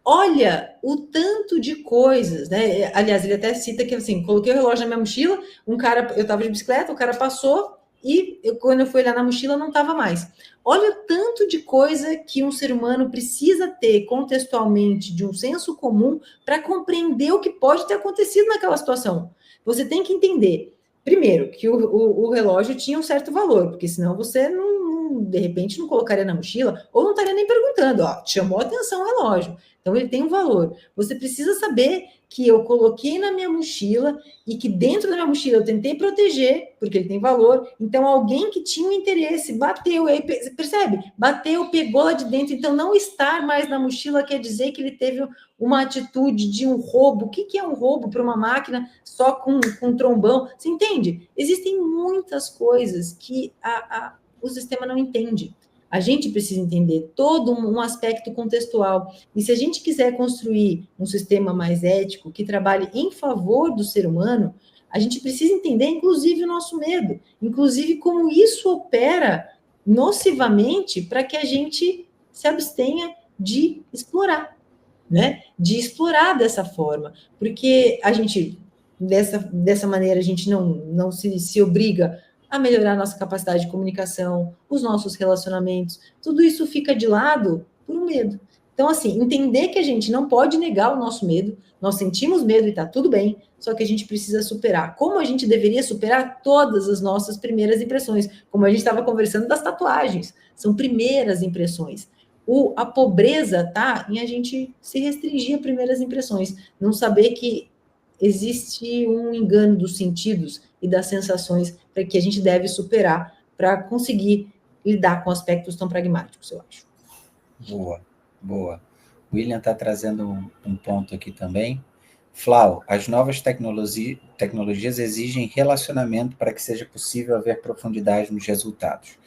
Olha o tanto de coisas, né? Aliás, ele até cita que assim, coloquei o relógio na minha mochila, eu estava de bicicleta, o cara passou e quando eu fui olhar na mochila não estava mais. Olha o tanto de coisa que um ser humano precisa ter contextualmente de um senso comum para compreender o que pode ter acontecido naquela situação. Você tem que entender, primeiro, que o relógio tinha um certo valor, porque senão você de repente não colocaria na mochila ou não estaria nem perguntando, ó, chamou a atenção o relógio. Então, ele tem um valor. Você precisa saber que eu coloquei na minha mochila e que dentro da minha mochila eu tentei proteger, porque ele tem valor. Então, alguém que tinha um interesse bateu, percebe? Bateu, pegou lá de dentro. Então, não estar mais na mochila quer dizer que ele teve uma atitude de um roubo. O que é um roubo para uma máquina só com um trombão? Você entende? Existem muitas coisas que o sistema não entende. A gente precisa entender todo um aspecto contextual. E se a gente quiser construir um sistema mais ético, que trabalhe em favor do ser humano, a gente precisa entender, inclusive, o nosso medo, inclusive como isso opera nocivamente para que a gente se abstenha de explorar, né? De explorar dessa forma, porque a gente, dessa maneira, a gente não se obriga a melhorar nossa capacidade de comunicação, os nossos relacionamentos, tudo isso fica de lado por um medo. Então, assim, entender que a gente não pode negar o nosso medo, nós sentimos medo e está tudo bem, só que a gente precisa superar. Como a gente deveria superar todas as nossas primeiras impressões, como a gente estava conversando das tatuagens, são primeiras impressões. A pobreza está em a gente se restringir a primeiras impressões, não saber que existe um engano dos sentidos e das sensações para que a gente deve superar para conseguir lidar com aspectos tão pragmáticos, eu acho. Boa, boa. O William está trazendo um ponto aqui também. Flau, as novas tecnologias exigem relacionamento para que seja possível haver profundidade nos resultados.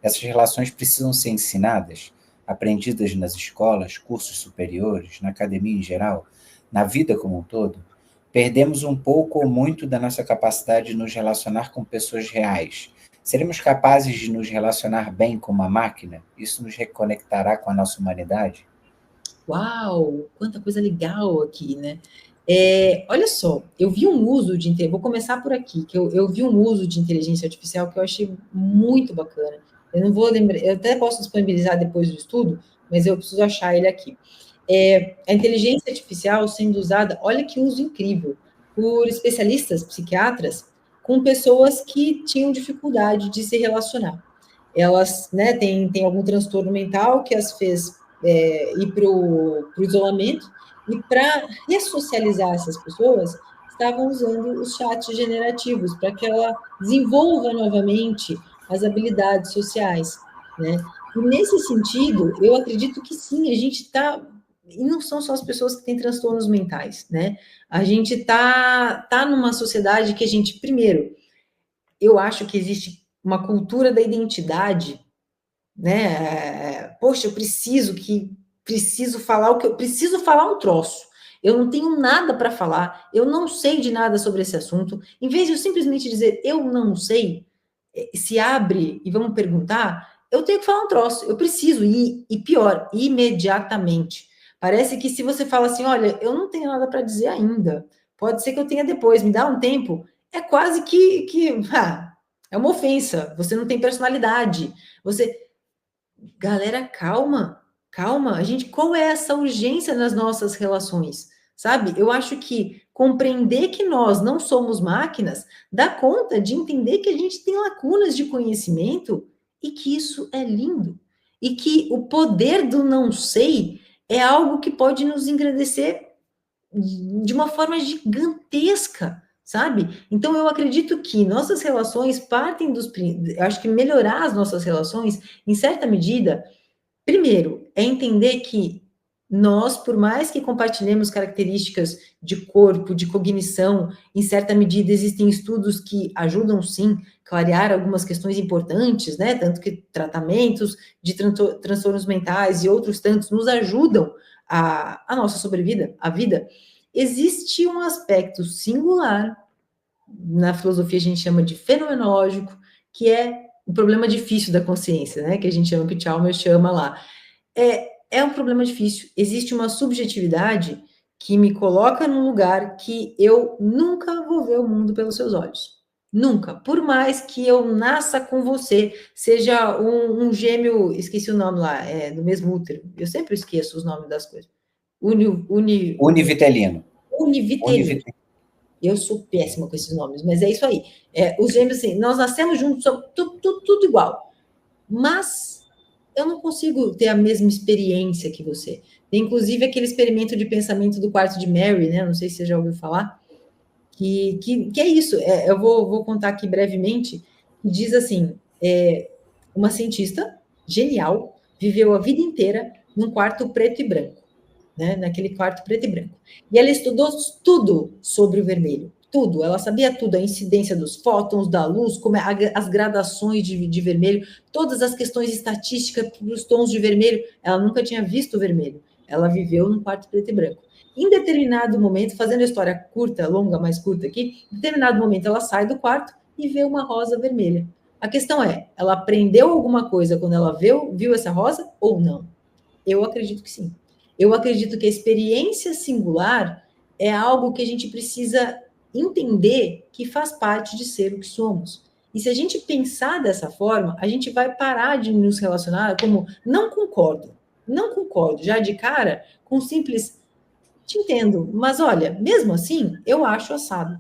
Essas relações precisam ser ensinadas, aprendidas nas escolas, cursos superiores, na academia em geral, na vida como um todo. Perdemos um pouco ou muito da nossa capacidade de nos relacionar com pessoas reais. Seremos capazes de nos relacionar bem com uma máquina? Isso nos reconectará com a nossa humanidade? Uau, quanta coisa legal aqui, né? Olha só, eu vi um uso de... Vou começar por aqui, que eu vi um uso de inteligência artificial que eu achei muito bacana. Eu não vou lembrar, eu até posso disponibilizar depois do estudo, mas eu preciso achar ele aqui. A inteligência artificial sendo usada, olha que uso incrível, por especialistas, psiquiatras, com pessoas que tinham dificuldade de se relacionar. Elas, né, têm algum transtorno mental que as fez ir para o isolamento, e para ressocializar essas pessoas, estavam usando os chats generativos para que ela desenvolva novamente as habilidades sociais, né? E nesse sentido, eu acredito que sim, a gente está, e não são só as pessoas que têm transtornos mentais, né? A gente tá numa sociedade que a gente, primeiro, eu acho que existe uma cultura da identidade, né? Poxa, eu preciso falar o que eu preciso falar um troço. Eu não tenho nada para falar, eu não sei de nada sobre esse assunto. Em vez de eu simplesmente dizer eu não sei, se abre e vamos perguntar, eu tenho que falar um troço, eu preciso e pior, imediatamente. Parece que se você fala assim, olha, eu não tenho nada para dizer ainda, pode ser que eu tenha depois, me dá um tempo, é quase que é uma ofensa, você não tem personalidade, você... Galera, calma, calma. Qual é essa urgência nas nossas relações? Sabe? Eu acho que compreender que nós não somos máquinas dá conta de entender que a gente tem lacunas de conhecimento e que isso é lindo. E que o poder do não sei é algo que pode nos engrandecer de uma forma gigantesca, sabe? Então eu acredito que nossas relações partem eu acho que melhorar as nossas relações, em certa medida, primeiro, é entender que nós, por mais que compartilhemos características de corpo, de cognição, em certa medida existem estudos que ajudam sim clarear algumas questões importantes, né? Tanto que tratamentos de transtornos mentais e outros tantos nos ajudam a nossa sobrevida, a vida. Existe um aspecto singular, na filosofia a gente chama de fenomenológico, que é o problema difícil da consciência, né? Que a gente chama, que Chalmers chama lá. É um problema difícil. Existe uma subjetividade que me coloca num lugar que eu nunca vou ver o mundo pelos seus olhos. Nunca. Por mais que eu nasça com você, seja um gêmeo, esqueci o nome lá, do mesmo útero. Eu sempre esqueço os nomes das coisas. Univitelino. Univitelino. Eu sou péssima com esses nomes, mas é isso aí. Os gêmeos, assim, nós nascemos juntos, somos tudo igual. Mas eu não consigo ter a mesma experiência que você. Tem, inclusive, aquele experimento de pensamento do quarto de Mary, né? Não sei se você já ouviu falar. Que é isso. Eu vou contar aqui brevemente. Diz assim, uma cientista genial viveu a vida inteira num quarto preto e branco, né? Naquele quarto preto e branco. E ela estudou tudo sobre o vermelho. tudo, ela sabia tudo, a incidência dos fótons, da luz, como as gradações de vermelho, todas as questões estatísticas dos tons de vermelho, ela nunca tinha visto o vermelho, ela viveu num quarto preto e branco. Em determinado momento, fazendo a história curta, longa, mais curta aqui, em determinado momento ela sai do quarto e vê uma rosa vermelha. A questão é, ela aprendeu alguma coisa quando ela viu essa rosa ou não? Eu acredito que sim. Eu acredito que a experiência singular é algo que a gente precisa entender que faz parte de ser o que somos. E se a gente pensar dessa forma, a gente vai parar de nos relacionar como não concordo, já de cara, com simples te entendo, mas olha, mesmo assim, eu acho assado.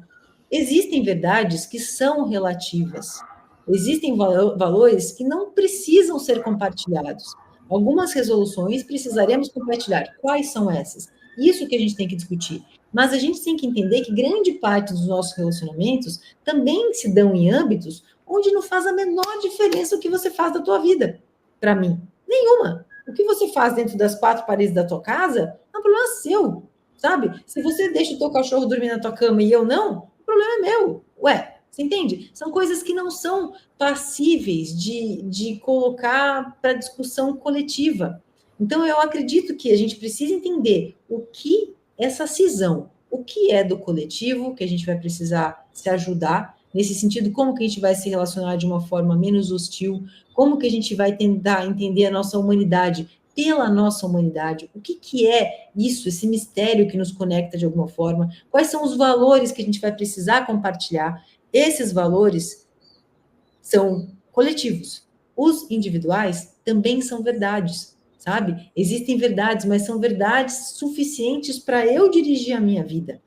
Existem verdades que são relativas. Existem valores que não precisam ser compartilhados. Algumas resoluções precisaremos compartilhar. Quais são essas? Isso que a gente tem que discutir. Mas a gente tem que entender que grande parte dos nossos relacionamentos também se dão em âmbitos onde não faz a menor diferença o que você faz da tua vida. Para mim, nenhuma. O que você faz dentro das quatro paredes da tua casa é um problema seu, sabe? Se você deixa o teu cachorro dormir na tua cama e eu não, o problema é meu. Ué, você entende? São coisas que não são passíveis de colocar para discussão coletiva. Então, eu acredito que a gente precisa entender o que essa cisão, o que é do coletivo, que a gente vai precisar se ajudar, nesse sentido, como que a gente vai se relacionar de uma forma menos hostil, como que a gente vai tentar entender a nossa humanidade pela nossa humanidade, o que é isso, esse mistério que nos conecta de alguma forma, quais são os valores que a gente vai precisar compartilhar. Esses valores são coletivos. Os individuais também são verdades, sabe? Existem verdades, mas são verdades suficientes para eu dirigir a minha vida.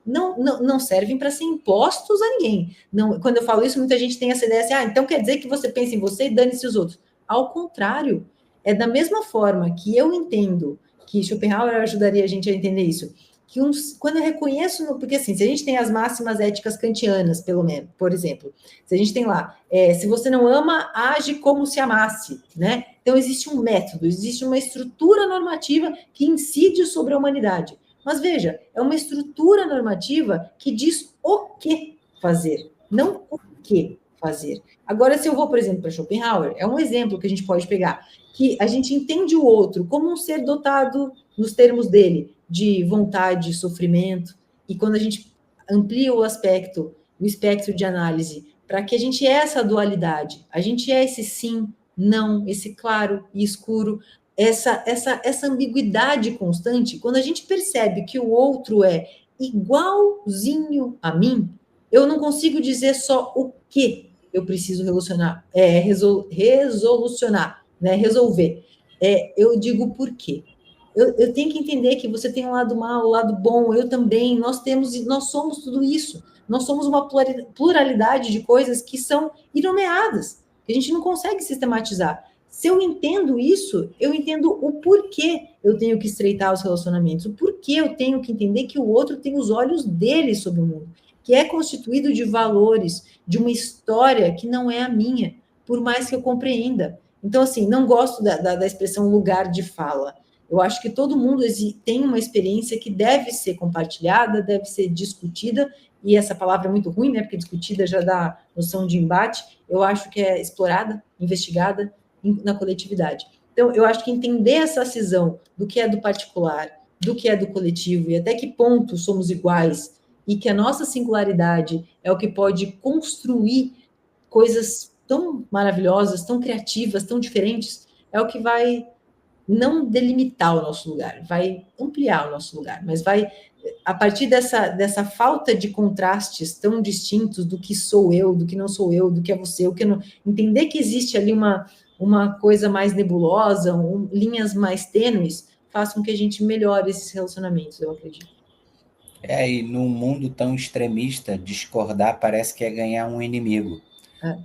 Não servem para ser impostos a ninguém. Não, quando eu falo isso, muita gente tem essa ideia assim, então quer dizer que você pensa em você e dane-se os outros. Ao contrário, é da mesma forma que eu entendo que Schopenhauer ajudaria a gente a entender isso, que quando eu reconheço, porque assim, se a gente tem as máximas éticas kantianas, pelo menos, por exemplo, se a gente tem lá, se você não ama, age como se amasse, né? Então existe um método, existe uma estrutura normativa que incide sobre a humanidade. Mas veja, é uma estrutura normativa que diz o que fazer, não o que fazer. Agora, se eu vou, por exemplo, para Schopenhauer, é um exemplo que a gente pode pegar, que a gente entende o outro como um ser dotado, nos termos dele, de vontade, sofrimento, e quando a gente amplia o espectro de análise, para que a gente é essa dualidade, a gente é esse sim, não, esse claro e escuro, essa ambiguidade constante, quando a gente percebe que o outro é igualzinho a mim, eu não consigo dizer só o que eu preciso resolucionar, né, resolver. Eu digo por quê. Eu tenho que entender que você tem um lado mau, um lado bom, eu também, nós somos tudo isso. Nós somos uma pluralidade de coisas que são inomeadas, que a gente não consegue sistematizar. Se eu entendo isso, eu entendo o porquê eu tenho que estreitar os relacionamentos, o porquê eu tenho que entender que o outro tem os olhos dele sobre o mundo, que é constituído de valores, de uma história que não é a minha, por mais que eu compreenda. Então, assim, não gosto da expressão lugar de fala. Eu acho que todo mundo tem uma experiência que deve ser compartilhada, deve ser discutida, e essa palavra é muito ruim, né? Porque discutida já dá noção de embate. Eu acho que é explorada, investigada na coletividade. Então, eu acho que entender essa cisão do que é do particular, do que é do coletivo, e até que ponto somos iguais, e que a nossa singularidade é o que pode construir coisas tão maravilhosas, tão criativas, tão diferentes, é o que vai não delimitar o nosso lugar, vai ampliar o nosso lugar, mas vai, a partir dessa falta de contrastes tão distintos do que sou eu, do que não sou eu, do que é você, o que não, entender que existe ali uma coisa mais nebulosa, linhas mais tênues, faz com que a gente melhore esses relacionamentos, eu acredito. E num mundo tão extremista, discordar parece que é ganhar um inimigo,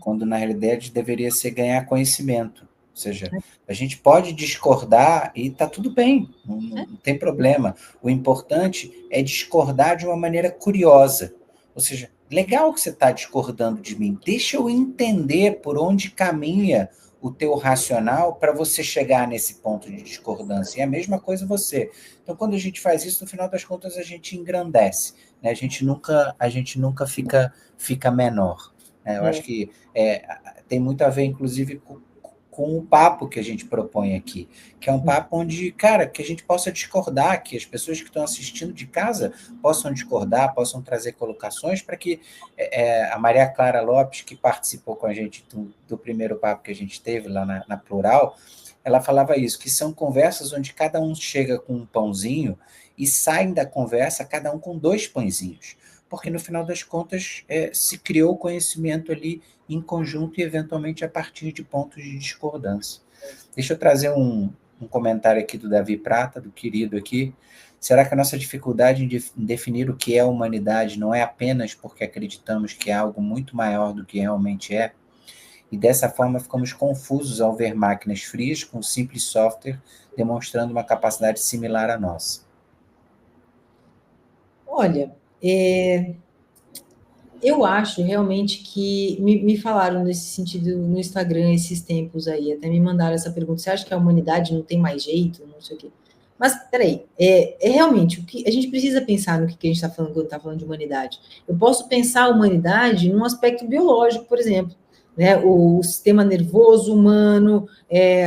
quando na realidade deveria ser ganhar conhecimento. Ou seja, a gente pode discordar e está tudo bem, não tem problema. O importante é discordar de uma maneira curiosa. Ou seja, legal que você está discordando de mim, deixa eu entender por onde caminha o teu racional para você chegar nesse ponto de discordância. E a mesma coisa você. Então, quando a gente faz isso, no final das contas, a gente engrandece, né? A gente nunca fica menor, né? Eu acho que tem muito a ver, inclusive, com o papo que a gente propõe aqui, que é um papo onde, cara, que a gente possa discordar, que as pessoas que estão assistindo de casa possam discordar, possam trazer colocações para que a Maria Clara Lopes, que participou com a gente do primeiro papo que a gente teve lá na Plural, ela falava isso, que são conversas onde cada um chega com um pãozinho e saem da conversa cada um com 2 pãezinhos, porque no final das contas se criou conhecimento ali em conjunto e eventualmente a partir de pontos de discordância. Deixa eu trazer um comentário aqui do Davi Prata, do querido aqui. Será que a nossa dificuldade em definir o que é humanidade não é apenas porque acreditamos que é algo muito maior do que realmente é? E dessa forma ficamos confusos ao ver máquinas frias com simples software demonstrando uma capacidade similar à nossa. Olha, eu acho realmente que me falaram nesse sentido no Instagram esses tempos aí, até me mandaram essa pergunta: você acha que a humanidade não tem mais jeito? Não sei o quê. Mas, peraí, realmente, o que a gente precisa pensar no que a gente está falando quando está falando de humanidade. Eu posso pensar a humanidade num aspecto biológico, por exemplo, né? O sistema nervoso humano,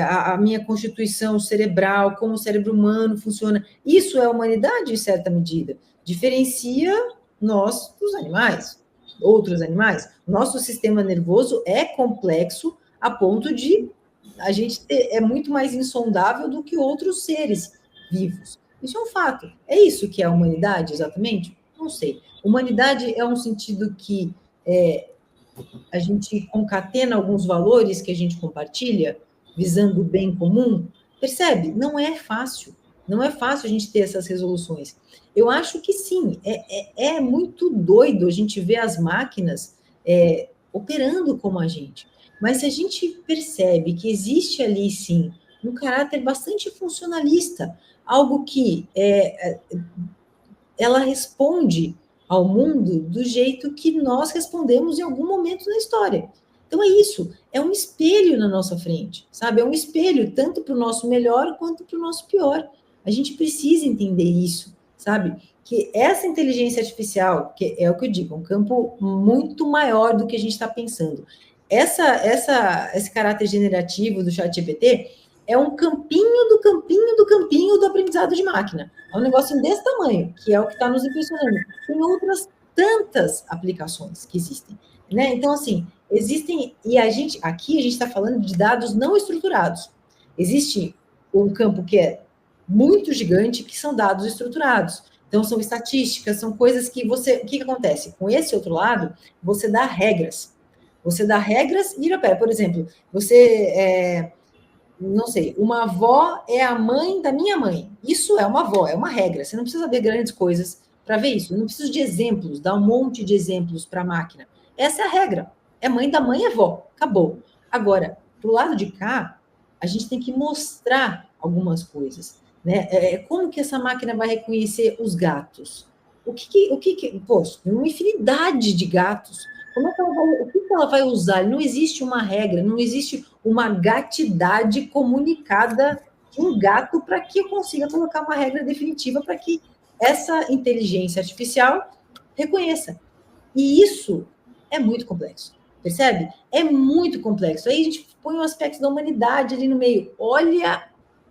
a minha constituição cerebral, como o cérebro humano funciona. Isso é a humanidade, em certa medida. Diferencia nós dos animais, outros animais. Nosso sistema nervoso é complexo a ponto de a gente é muito mais insondável do que outros seres vivos. Isso é um fato. É isso que é a humanidade, exatamente? Não sei. Humanidade é um sentido que a gente concatena alguns valores que a gente compartilha, visando o bem comum. Percebe? Não é fácil. Não é fácil a gente ter essas resoluções. Eu acho que sim, é muito doido a gente ver as máquinas operando como a gente. Mas se a gente percebe que existe ali, sim, um caráter bastante funcionalista, algo que ela responde ao mundo do jeito que nós respondemos em algum momento na história. Então é isso, é um espelho na nossa frente, sabe? É um espelho tanto para o nosso melhor quanto para o nosso pior. A gente precisa entender isso, sabe? Que essa inteligência artificial, que é o que eu digo, um campo muito maior do que a gente está pensando. Esse caráter generativo do ChatGPT é um campinho do campinho do campinho do aprendizado de máquina. É um negocinho desse tamanho, que é o que está nos impressionando. Tem outras tantas aplicações que existem, né? Então, assim, existem, e aqui a gente está falando de dados não estruturados. Existe um campo que é muito gigante, que são dados estruturados. Então, são estatísticas, são coisas que o que acontece? Com esse outro lado, você dá regras. Você dá regras e, por exemplo, você não sei, uma avó é a mãe da minha mãe. Isso é uma avó, é uma regra. Você não precisa ver grandes coisas para ver isso. Eu não preciso de exemplos, dar um monte de exemplos para a máquina. Essa é a regra. É mãe da mãe, é avó. Acabou. Agora, pro lado de cá, a gente tem que mostrar algumas coisas, né? Como que essa máquina vai reconhecer os gatos? Poxa, uma infinidade de gatos. O que ela vai usar? Não existe uma regra, não existe uma gatidade comunicada de um gato para que eu consiga colocar uma regra definitiva para que essa inteligência artificial reconheça. E isso é muito complexo, percebe? É muito complexo. Aí a gente põe um aspecto da humanidade ali no meio. Olha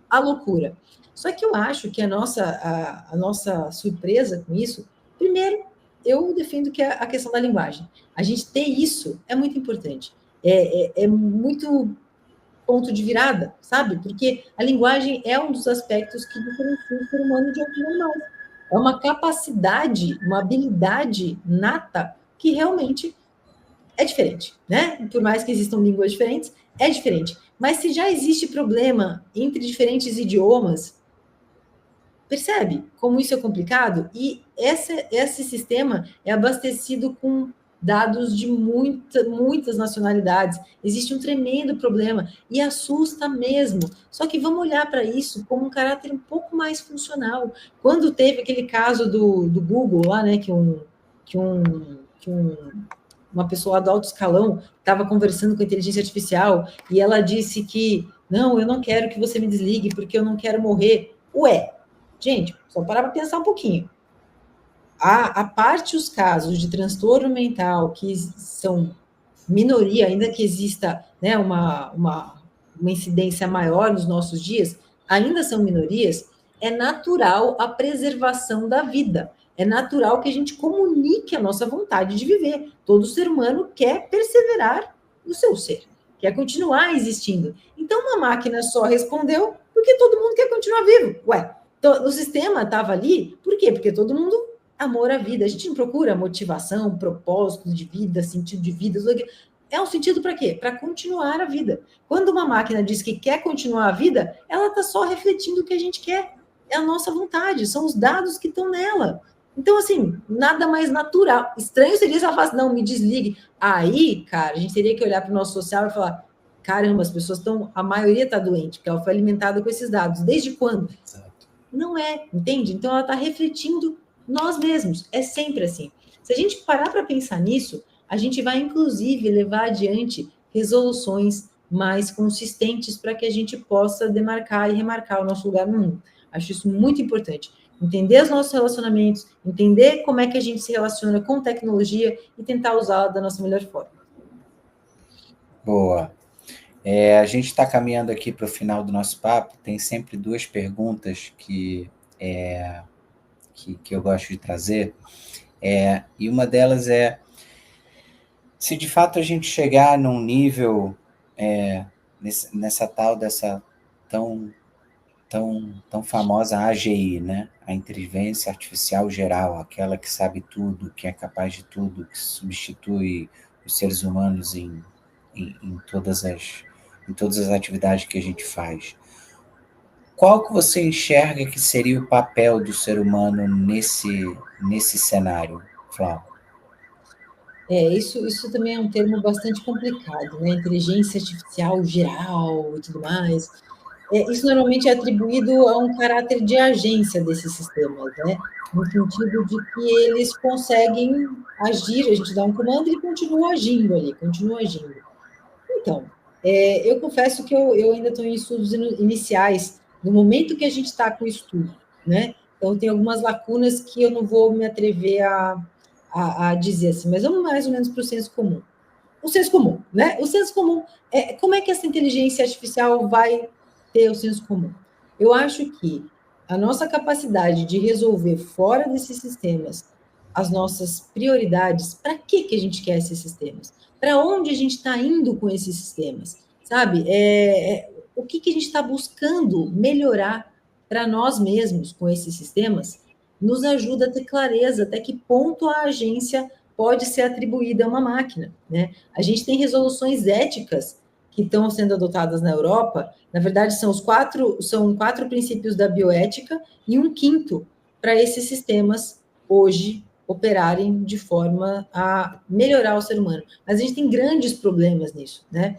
a loucura. Só que eu acho que a nossa surpresa com isso, primeiro, eu defendo que é a questão da linguagem. A gente ter isso é muito importante. É muito ponto de virada, sabe? Porque a linguagem é um dos aspectos que diferencia o ser humano de outros animais. É uma capacidade, uma habilidade nata que realmente é diferente, né? Por mais que existam línguas diferentes, é diferente. Mas se já existe problema entre diferentes idiomas, percebe como isso é complicado? E esse sistema é abastecido com dados de muitas nacionalidades. Existe um tremendo problema e assusta mesmo. Só que vamos olhar para isso como um caráter um pouco mais funcional. Quando teve aquele caso do Google lá, né, que um uma pessoa do alto escalão estava conversando com a inteligência artificial e ela disse que, não, eu não quero que você me desligue porque eu não quero morrer. Ué, gente, só parar para pensar um pouquinho. A parte os casos de transtorno mental que são minoria, ainda que exista, né, uma incidência maior nos nossos dias, ainda são minorias, é natural a preservação da vida. É natural que a gente comunique a nossa vontade de viver. Todo ser humano quer perseverar no seu ser, quer continuar existindo. Então, uma máquina só respondeu porque todo mundo quer continuar vivo. Ué, o sistema estava ali, por quê? Porque todo mundo amor à vida. A gente não procura motivação, propósito de vida, sentido de vida. É um sentido para quê? Para continuar a vida. Quando uma máquina diz que quer continuar a vida, ela está só refletindo o que a gente quer. É a nossa vontade, são os dados que estão nela. Então, assim, nada mais natural. Estranho seria se ela falasse, não, me desligue. Aí, cara, a gente teria que olhar para o nosso social e falar, caramba, as pessoas estão, a maioria está doente, porque ela foi alimentada com esses dados. Desde quando? Exato. Não é, entende? Então, ela está refletindo nós mesmos. É sempre assim. Se a gente parar para pensar nisso, a gente vai, inclusive, levar adiante resoluções mais consistentes para que a gente possa demarcar e remarcar o nosso lugar no mundo. Acho isso muito importante. Entender os nossos relacionamentos, entender como é que a gente se relaciona com tecnologia e tentar usá-la da nossa melhor forma. Boa. A gente está caminhando aqui para o final do nosso papo. Tem sempre duas perguntas que eu gosto de trazer. E uma delas é se de fato a gente chegar num nível nessa tal dessa tão famosa AGI, né? A inteligência artificial geral, aquela que sabe tudo, que é capaz de tudo, que substitui os seres humanos em todas as atividades que a gente faz. Qual que você enxerga que seria o papel do ser humano nesse cenário, Flávio? Isso também é um termo bastante complicado, né? Inteligência artificial geral e tudo mais. Isso normalmente é atribuído a um caráter de agência desses sistemas, né? No sentido de que eles conseguem agir, a gente dá um comando e ele continua agindo ali, continua agindo. Então, eu confesso que eu ainda estou em estudos iniciais, no momento que a gente está com o estudo, né? Então, tem algumas lacunas que eu não vou me atrever a dizer assim, mas vamos mais ou menos para o senso comum. O senso comum, né? O senso comum, como é que essa inteligência artificial vai ter o senso comum? Eu acho que a nossa capacidade de resolver fora desses sistemas as nossas prioridades, para que a gente quer esses sistemas? Para onde a gente está indo com esses sistemas? Sabe? O que a gente está buscando melhorar para nós mesmos com esses sistemas nos ajuda a ter clareza até que ponto a agência pode ser atribuída a uma máquina, né? A gente tem resoluções éticas que estão sendo adotadas na Europa. Na verdade, são quatro princípios da bioética e um quinto para esses sistemas hoje operarem de forma a melhorar o ser humano. Mas a gente tem grandes problemas nisso, né?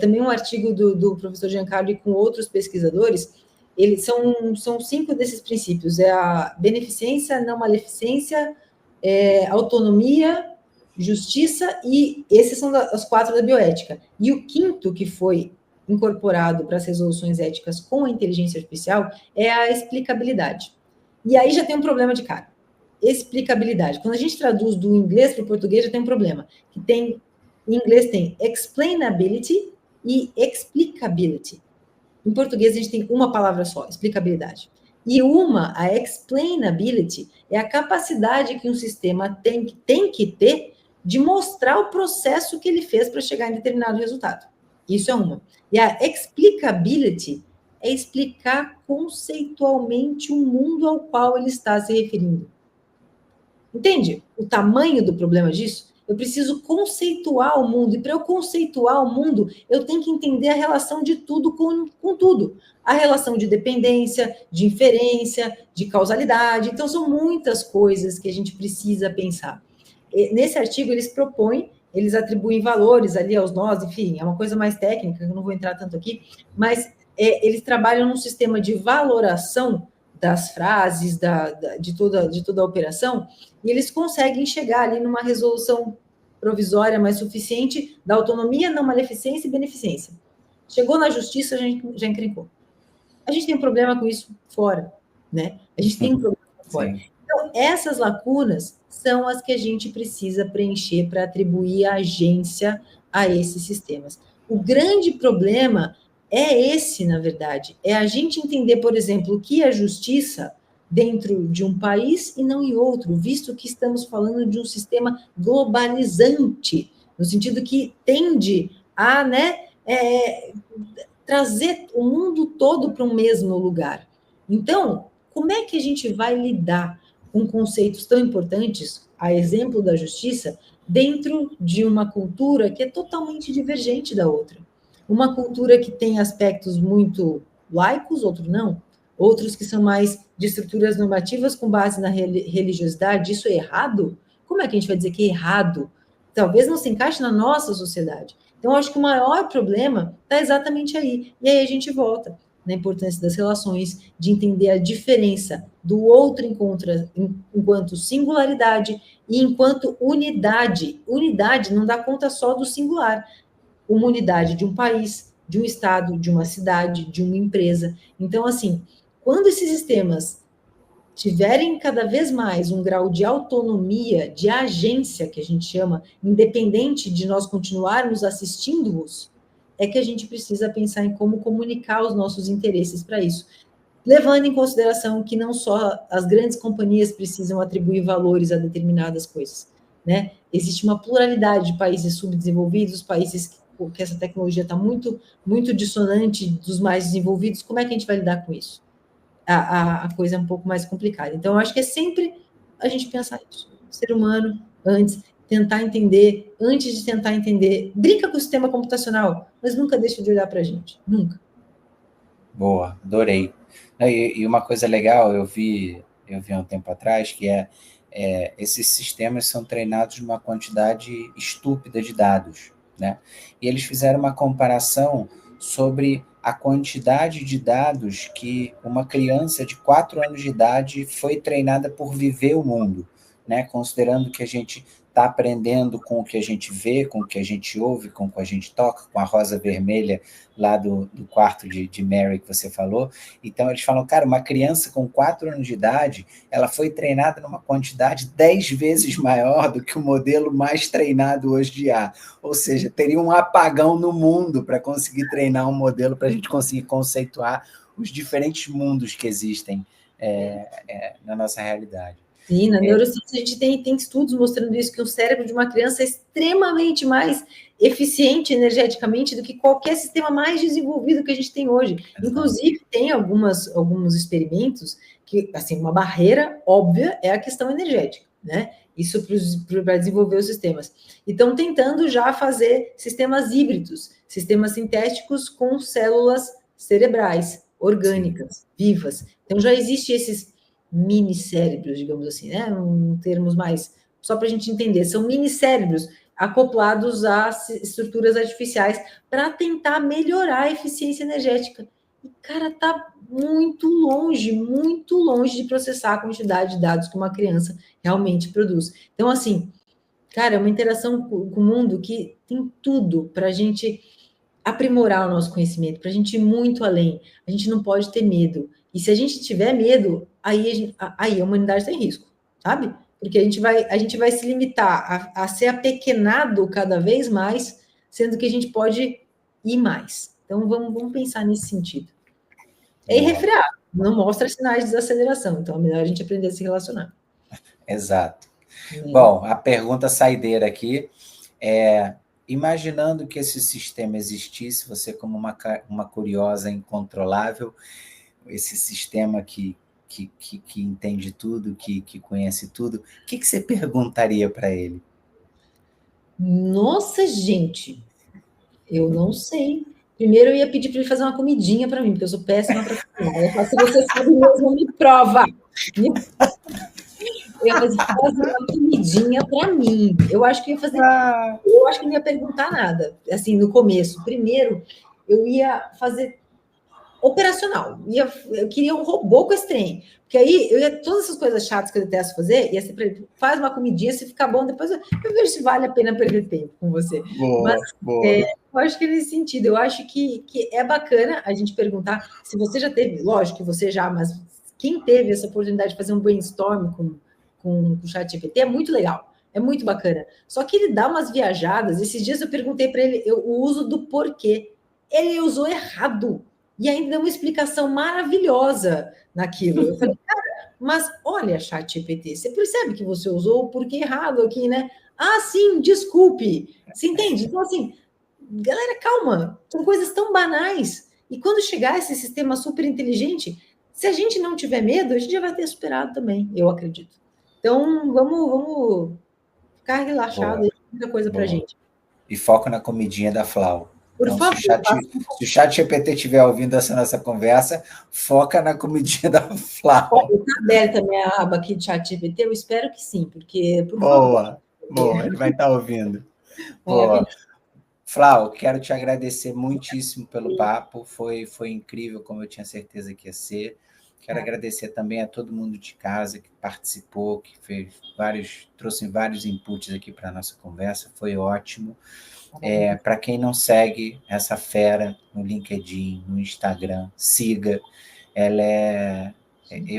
Também um artigo do professor Giancarlo e com outros pesquisadores, eles são 5 desses princípios: a beneficência, não maleficência, autonomia, justiça, e esses são as 4 da bioética. E o quinto que foi incorporado para as resoluções éticas com a inteligência artificial é a explicabilidade. E aí já tem um problema de cara. Explicabilidade. Quando a gente traduz do inglês para o português, já tem um problema. Em inglês tem explainability e explicability. Em português, a gente tem uma palavra só, explicabilidade. E a explainability, é a capacidade que um sistema tem que ter de mostrar o processo que ele fez para chegar em determinado resultado. Isso é uma. E a explicability é explicar conceitualmente o mundo ao qual ele está se referindo. Entende o tamanho do problema disso? Eu preciso conceituar o mundo, e para eu conceituar o mundo, eu tenho que entender a relação de tudo com tudo. A relação de dependência, de inferência, de causalidade. Então, são muitas coisas que a gente precisa pensar. Nesse artigo, eles atribuem valores ali aos nós, enfim, é uma coisa mais técnica, eu não vou entrar tanto aqui, mas eles trabalham num sistema de valoração das frases, de toda a operação, e eles conseguem chegar ali numa resolução provisória, mas suficiente, da autonomia, não maleficência e beneficência. Chegou na justiça, a gente já encrencou. A gente tem um problema com isso fora, né? A gente tem um problema fora. Sim. Então, essas lacunas são as que a gente precisa preencher para atribuir agência a esses sistemas. O grande problema é esse, na verdade, é a gente entender, por exemplo, o que é justiça dentro de um país e não em outro, visto que estamos falando de um sistema globalizante, no sentido que tende a, né, trazer o mundo todo para um mesmo lugar. Então, como é que a gente vai lidar com conceitos tão importantes, a exemplo da justiça, dentro de uma cultura que é totalmente divergente da outra? Uma cultura que tem aspectos muito laicos, outros não, outros que são mais de estruturas normativas com base na religiosidade, isso é errado? Como é que a gente vai dizer que é errado? Talvez não se encaixe na nossa sociedade. Então, acho que o maior problema está exatamente aí. E aí a gente volta na importância das relações, de entender a diferença do outro enquanto singularidade e enquanto unidade. Unidade não dá conta só do singular. Uma unidade de um país, de um estado, de uma cidade, de uma empresa. Então, assim, quando esses sistemas tiverem cada vez mais um grau de autonomia, de agência, que a gente chama, independente de nós continuarmos assistindo-os, é que a gente precisa pensar em como comunicar os nossos interesses para isso, levando em consideração que não só as grandes companhias precisam atribuir valores a determinadas coisas, né? Existe uma pluralidade de países subdesenvolvidos, países que essa tecnologia está muito, muito dissonante dos mais desenvolvidos. Como é que a gente vai lidar com isso? A coisa é um pouco mais complicada. Então, eu acho que é sempre a gente pensar isso. O ser humano, antes, tentar entender, antes de tentar entender, brinca com o sistema computacional, mas nunca deixa de olhar para a gente. Nunca. Boa, adorei. E uma coisa legal, eu vi há um tempo atrás, que esses sistemas são treinados numa quantidade estúpida de dados, né? E eles fizeram uma comparação sobre a quantidade de dados que uma criança de 4 anos de idade foi treinada por viver o mundo, né? Considerando que a gente está aprendendo com o que a gente vê, com o que a gente ouve, com o que a gente toca, com a rosa vermelha lá do quarto de Mary que você falou. Então, eles falam, cara, uma criança com 4 anos de idade, ela foi treinada numa quantidade 10 vezes maior do que o modelo mais treinado hoje de IA. Ou seja, teria um apagão no mundo para conseguir treinar um modelo, para a gente conseguir conceituar os diferentes mundos que existem na nossa realidade. Sim, na neurociência a gente tem estudos mostrando isso, que o cérebro de uma criança é extremamente mais eficiente energeticamente do que qualquer sistema mais desenvolvido que a gente tem hoje. Exato. Inclusive, tem alguns experimentos que, assim, uma barreira óbvia é a questão energética, né? Isso para desenvolver os sistemas. E estão tentando já fazer sistemas híbridos, sistemas sintéticos com células cerebrais, orgânicas, vivas. Então, já existe esses mini cérebros, digamos assim, né? Um termos mais, só para a gente entender, são mini cérebros acoplados a estruturas artificiais para tentar melhorar a eficiência energética. E, cara, tá muito longe de processar a quantidade de dados que uma criança realmente produz. Então, assim, cara, é uma interação com o mundo que tem tudo para a gente aprimorar o nosso conhecimento, para a gente ir muito além. A gente não pode ter medo. E se a gente tiver medo, aí a humanidade está em risco, sabe? Porque a gente vai se limitar a ser apequenado cada vez mais, sendo que a gente pode ir mais. Então, vamos pensar nesse sentido. É irrefreável, não mostra sinais de desaceleração, então é melhor a gente aprender a se relacionar. Exato. Bom, a pergunta saideira aqui é: imaginando que esse sistema existisse, você como uma curiosa incontrolável, esse sistema que entende tudo, que conhece tudo, o que você perguntaria para ele? Nossa, gente, eu não sei. Primeiro eu ia pedir para ele fazer uma comidinha para mim, porque eu sou péssima para cozinhar. Eu falo, se você sabe mesmo, me prova. Eu ia fazer uma comidinha para mim. Eu acho que eu não ia perguntar nada, assim, no começo. Primeiro, eu ia fazer operacional. Eu queria um robô com esse trem. Porque aí, todas essas coisas chatas que eu detesto fazer, ia ser para ele, faz uma comidinha, se ficar bom, depois eu vejo se vale a pena perder tempo com você. Boa, boa. Eu acho que nesse sentido, eu acho que é bacana a gente perguntar se você já teve, lógico que você já, mas quem teve essa oportunidade de fazer um brainstorm com o ChatGPT é muito legal, é muito bacana. Só que ele dá umas viajadas. Esses dias eu perguntei para ele o uso do porquê. Ele usou errado e ainda deu uma explicação maravilhosa naquilo. Eu falei, cara, mas olha, ChatGPT, você percebe que você usou o porquê errado aqui, né? Ah, sim, desculpe. Você entende? Então, assim, galera, calma. São coisas tão banais. E quando chegar esse sistema super inteligente, se a gente não tiver medo, a gente já vai ter superado também, eu acredito. Então, vamos ficar relaxado. Boa, muita coisa para a gente. E foco na comidinha da Flau. Por então, favor, se o ChatGPT estiver ouvindo essa nossa conversa, foca na comidinha da Flau. Está aberta a minha aba aqui de ChatGPT? Eu espero que sim, porque... Boa, ele vai estar ouvindo. Boa. Flau, quero te agradecer muitíssimo pelo papo, foi incrível, como eu tinha certeza que ia ser. Quero agradecer também a todo mundo de casa que participou, que trouxe vários inputs aqui para a nossa conversa, foi ótimo. Para quem não segue essa fera no LinkedIn, no Instagram, siga. Ela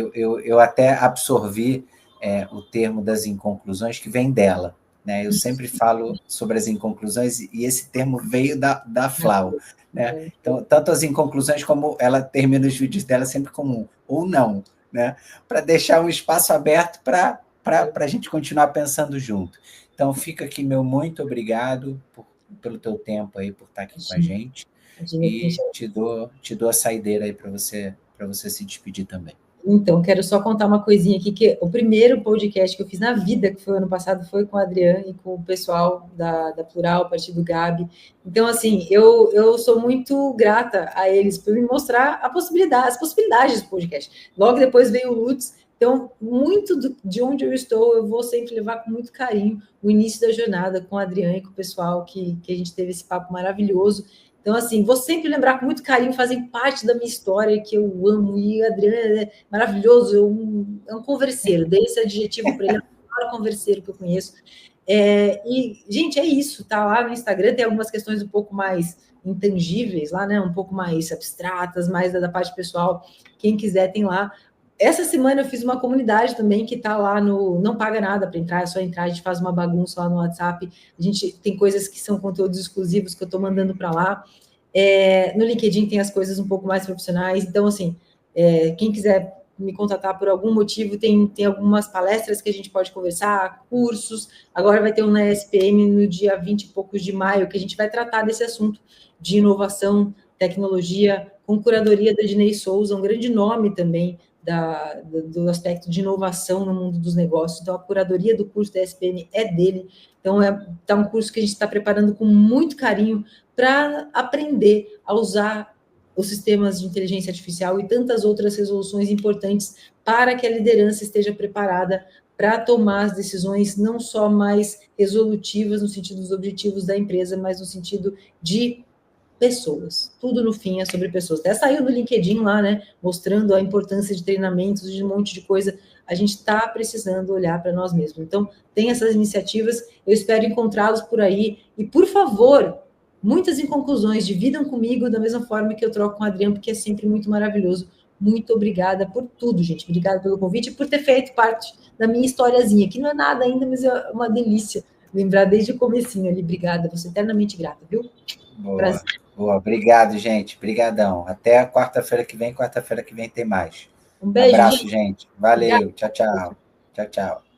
eu até absorvi o termo das inconclusões que vem dela. Né? Eu sempre falo sobre as inconclusões e esse termo veio da Flau. Né? Então, tanto as inconclusões como ela termina os vídeos dela sempre com um ou não, né? Para deixar um espaço aberto para a gente continuar pensando junto. Então, fica aqui meu muito obrigado pelo teu tempo aí, por estar aqui com a gente. E te dou a saideira aí para você se despedir também. Então, quero só contar uma coisinha aqui, que o primeiro podcast que eu fiz na vida, que foi ano passado, foi com a Adriana e com o pessoal da Plural, a partir do Gabi. Então, assim, eu sou muito grata a eles por me mostrar as possibilidades do podcast. Logo depois veio o Lutz. Então, muito de onde eu estou, eu vou sempre levar com muito carinho o início da jornada com a Adriana e com o pessoal que a gente teve esse papo maravilhoso. Então, assim, vou sempre lembrar com muito carinho, fazem parte da minha história, que eu amo, e o Adriano é maravilhoso, é um converseiro, dei esse adjetivo para ele, é o maior converseiro que eu conheço. E, gente, é isso, tá lá no Instagram, tem algumas questões um pouco mais intangíveis lá, né, um pouco mais abstratas, mais da parte pessoal, quem quiser tem lá. Essa semana eu fiz uma comunidade também que está lá no... Não paga nada para entrar, é só entrar, a gente faz uma bagunça lá no WhatsApp. A gente tem coisas que são conteúdos exclusivos que eu estou mandando para lá. No LinkedIn tem as coisas um pouco mais profissionais. Então, assim, quem quiser me contatar por algum motivo, tem algumas palestras que a gente pode conversar, cursos. Agora vai ter um na SPM no dia 20 e poucos de maio, que a gente vai tratar desse assunto de inovação, tecnologia, com curadoria da Ednei Souza, um grande nome também do aspecto de inovação no mundo dos negócios. Então, a curadoria do curso da SPM é dele. Então, tá um curso que a gente está preparando com muito carinho para aprender a usar os sistemas de inteligência artificial e tantas outras resoluções importantes para que a liderança esteja preparada para tomar as decisões não só mais resolutivas no sentido dos objetivos da empresa, mas no sentido de pessoas. Tudo no fim é sobre pessoas. Até saiu no LinkedIn lá, né, mostrando a importância de treinamentos, de um monte de coisa. A gente está precisando olhar para nós mesmos. Então, tem essas iniciativas, eu espero encontrá-los por aí. E, por favor, muitas inconclusões, dividam comigo da mesma forma que eu troco com o Adriano, porque é sempre muito maravilhoso. Muito obrigada por tudo, gente. Obrigada pelo convite e por ter feito parte da minha historiazinha, que não é nada ainda, mas é uma delícia lembrar desde o comecinho ali. Obrigada, vou ser eternamente grata, viu? Boa, boa. Obrigado, gente. Obrigadão. Até quarta-feira que vem. Quarta-feira que vem tem mais. Um beijo, abraço, gente. Valeu. Obrigada. Tchau, tchau. Tchau, tchau.